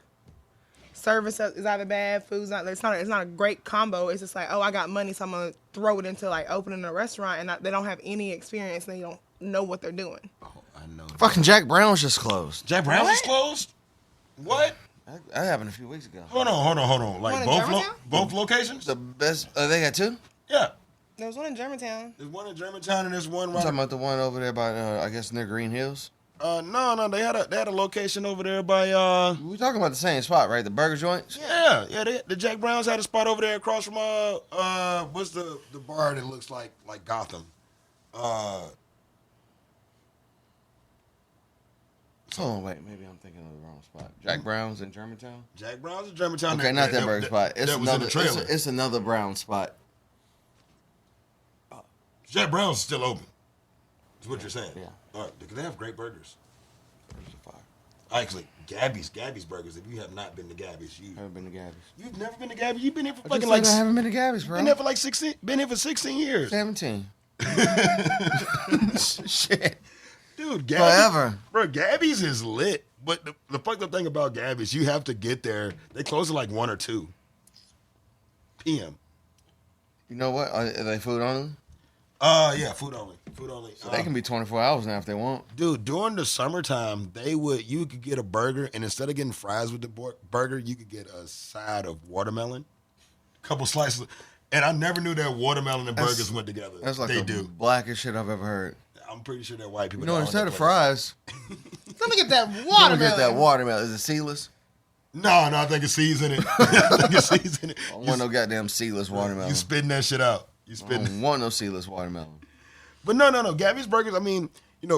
service is either bad, food's not. It's not a great combo. It's just like, oh, I got money, so I'm gonna throw it into like opening a restaurant, and they don't have any experience, and they don't know what they're doing. Oh, I know. Fucking Jack Brown's just closed. Jack Brown's is closed? What? That happened a few weeks ago. Hold on. Like One in both Germantown? both locations? The best, they got 2? Yeah. There was one in Germantown. There's one in Germantown and there's one I'm right. talking about the one over there by, I guess, near Green Hills. No, they had a location over there by We talking about the same spot, right? The burger joints? yeah, the Jack Browns had a spot over there across from what's the bar that looks like Gotham? Oh, wait, maybe I'm thinking of the wrong spot. Jack Brown's in Germantown? Jack Browns in Germantown. Okay, not that burger spot. It's that was another, in the trailer. it's another brown spot. Jack Brown's is still open. Is what you're saying? Yeah. All right, because they have great burgers. Burgers are fire. Actually, Gabby's Burgers. If you have not been to Gabby's, Never been to Gabby's. you've never been to Gabby's. You've been here for I fucking just like said I haven't been to Gabby's, bro. been there for like 16. Been here for 16 years, 17. Shit. dude. Gabby's, Forever. bro. Gabby's is lit. But the fucked up thing about Gabby's, you have to get there. They close at like 1 or 2 p.m. You know what? Are they food only? Yeah, food only. Food only. So they can be 24 hours now if they want. Dude, during the summertime, you could get a burger, and instead of getting fries with the burger, you could get a side of watermelon, a couple slices, and I never knew that watermelon and burgers went together. That's like they the do. blackest shit I've ever heard. I'm pretty sure that white people. You know, that own instead that of place- fries, Let me get that I'm watermelon. gonna get that watermelon. Is it seedless? No, I think it's seasoning. I think it's seasoning. I don't want no goddamn seedless watermelon. You spitting that shit out. You I spitting. don't want no seedless watermelon. But no. Gabby's Burgers. I mean,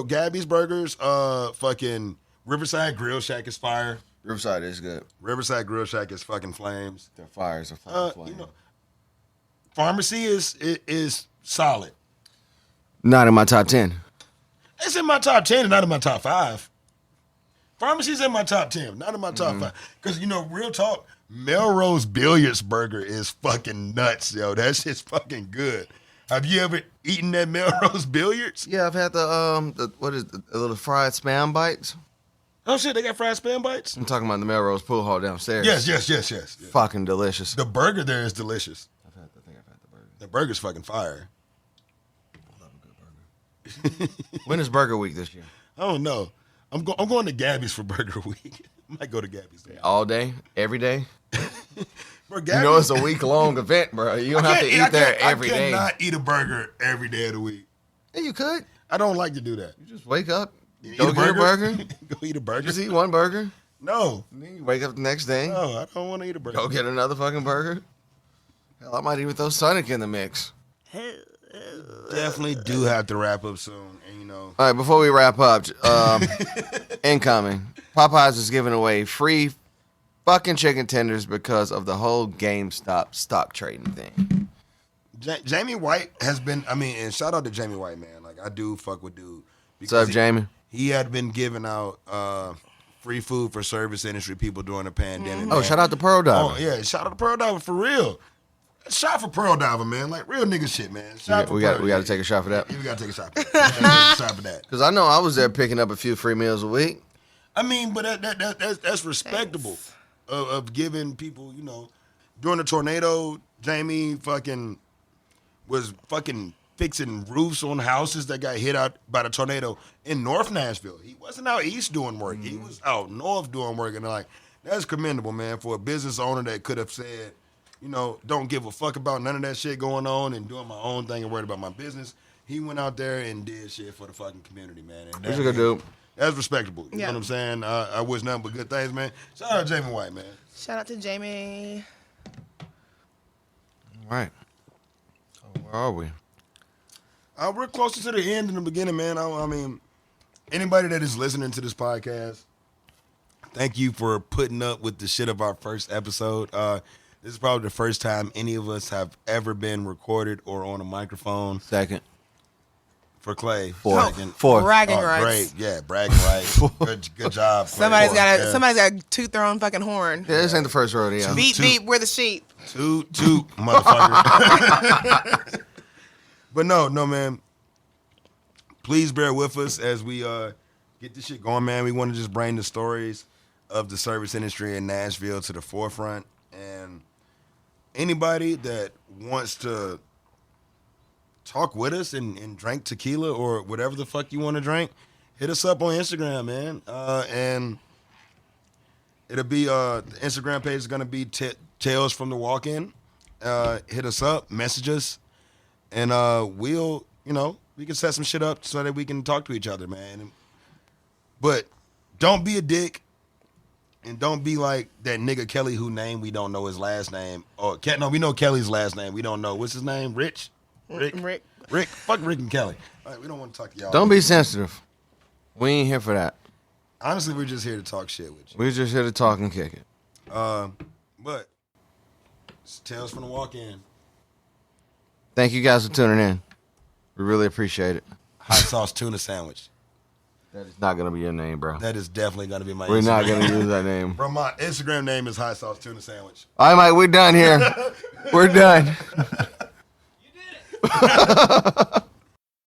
Gabby's Burgers. Fucking Riverside Grill Shack is fire. Riverside is good. Riverside Grill Shack is fucking flames. Their fires are fucking flame. Pharmacy is solid. Not in my top 10. It's in my top 10 and not in my top 5. Pharmacy's in my top 10, not in my top 5. Because, real talk, Melrose Billiards Burger is fucking nuts, yo. That shit's fucking good. Have you ever eaten that Melrose Billiards? Yeah, I've had the little fried Spam bites. Oh, shit, they got fried Spam bites? I'm talking about the Melrose pool hall downstairs. Yes. Fucking delicious. The burger there is delicious. I think I've had the burger. The burger's fucking fire. I love a good burger. When is Burger Week this year? I don't know. I'm going to Gabby's for Burger Week. I might go to Gabby's. All day? Every day? Bro, You Gabby's, know it's a week-long event, bro. You don't have to eat there every day. I cannot eat a burger every day of the week. Yeah, you could. I don't like to do that. You just wake up, Eat go get a burger, Go eat a burger. just eat one burger. No. And then you wake up the next day, No, I don't want to eat a burger. go get another fucking burger. Hell, I might even throw Sonic in the mix. Definitely do have to wrap up soon. And All right, before we wrap up, incoming. Popeyes is giving away free fucking chicken tenders because of the whole GameStop stock trading thing. Jamie White has been, and shout out to Jamie White, man. Like, I do fuck with dude. What's up, Jamie? He had been giving out free food for service industry people during the pandemic. Oh, man. shout out to Pearl Diver. Oh, yeah, shout out to Pearl Diver for real. Shot for Pearl Diver, man. Like, real nigga shit, man. We got to take a shot for that. Yeah, we got to take a shot for that. Take a shot for that. Because I know I was there picking up a few free meals a week. But that's respectable of giving people, during the tornado, Jamie fucking was fucking fixing roofs on houses that got hit out by the tornado in North Nashville. He wasn't out east doing work. He was out north doing work. And that's commendable, man, for a business owner that could have said, don't give a fuck about none of that shit going on and doing my own thing and worried about my business. He went out there and did shit for the fucking community, man. And He's a good dude. That's respectable. You Yeah. know what I'm saying? I wish nothing but good things, man. Shout out to Jamie White, man. Shout out to Jamie. All right. So where are we? We're closer to the end than the beginning, man. Anybody that is listening to this podcast, thank you for putting up with the shit of our first episode. This is probably the first time any of us have ever been recorded or on a microphone. Second. For Clay. Fourth. Second. Fourth. Bragging Oh, rights. great. Yeah, bragging rights. Good job. Clay. Somebody's got Yeah. a toot their own fucking horn. Yeah, this ain't the first rodeo. Beep beep, we're the sheep. Toot, motherfucker. But no, man. Please bear with us as we get this shit going, man. We want to just bring the stories of the service industry in Nashville to the forefront. And anybody that wants to talk with us and drink tequila or whatever the fuck you want to drink, hit us up on Instagram, man. And it'll be the Instagram page is going to be Tales from the Walk-In. Hit us up, message us, and we'll, we can set some shit up so that we can talk to each other, man. But don't be a dick, and don't be like that nigga Kelly who name we don't know his last name. Or no, we know Kelly's last name. We don't know what's his name. Rick. Fuck Rick and Kelly. All right, we don't want to talk to y'all. Don't be sensitive. We ain't here for that. Honestly, we're just here to talk shit with you. We're just here to talk and kick it. But it's Tales from the Walk-In. Thank you guys for tuning in. We really appreciate it. Hot sauce tuna sandwich. That is not gonna be your name, bro. That is definitely gonna be my. We're not Instagram. gonna use that name. Bro, my Instagram name is Hot Sauce Tuna Sandwich. All right, Mike, we're done here. We're done. You did it.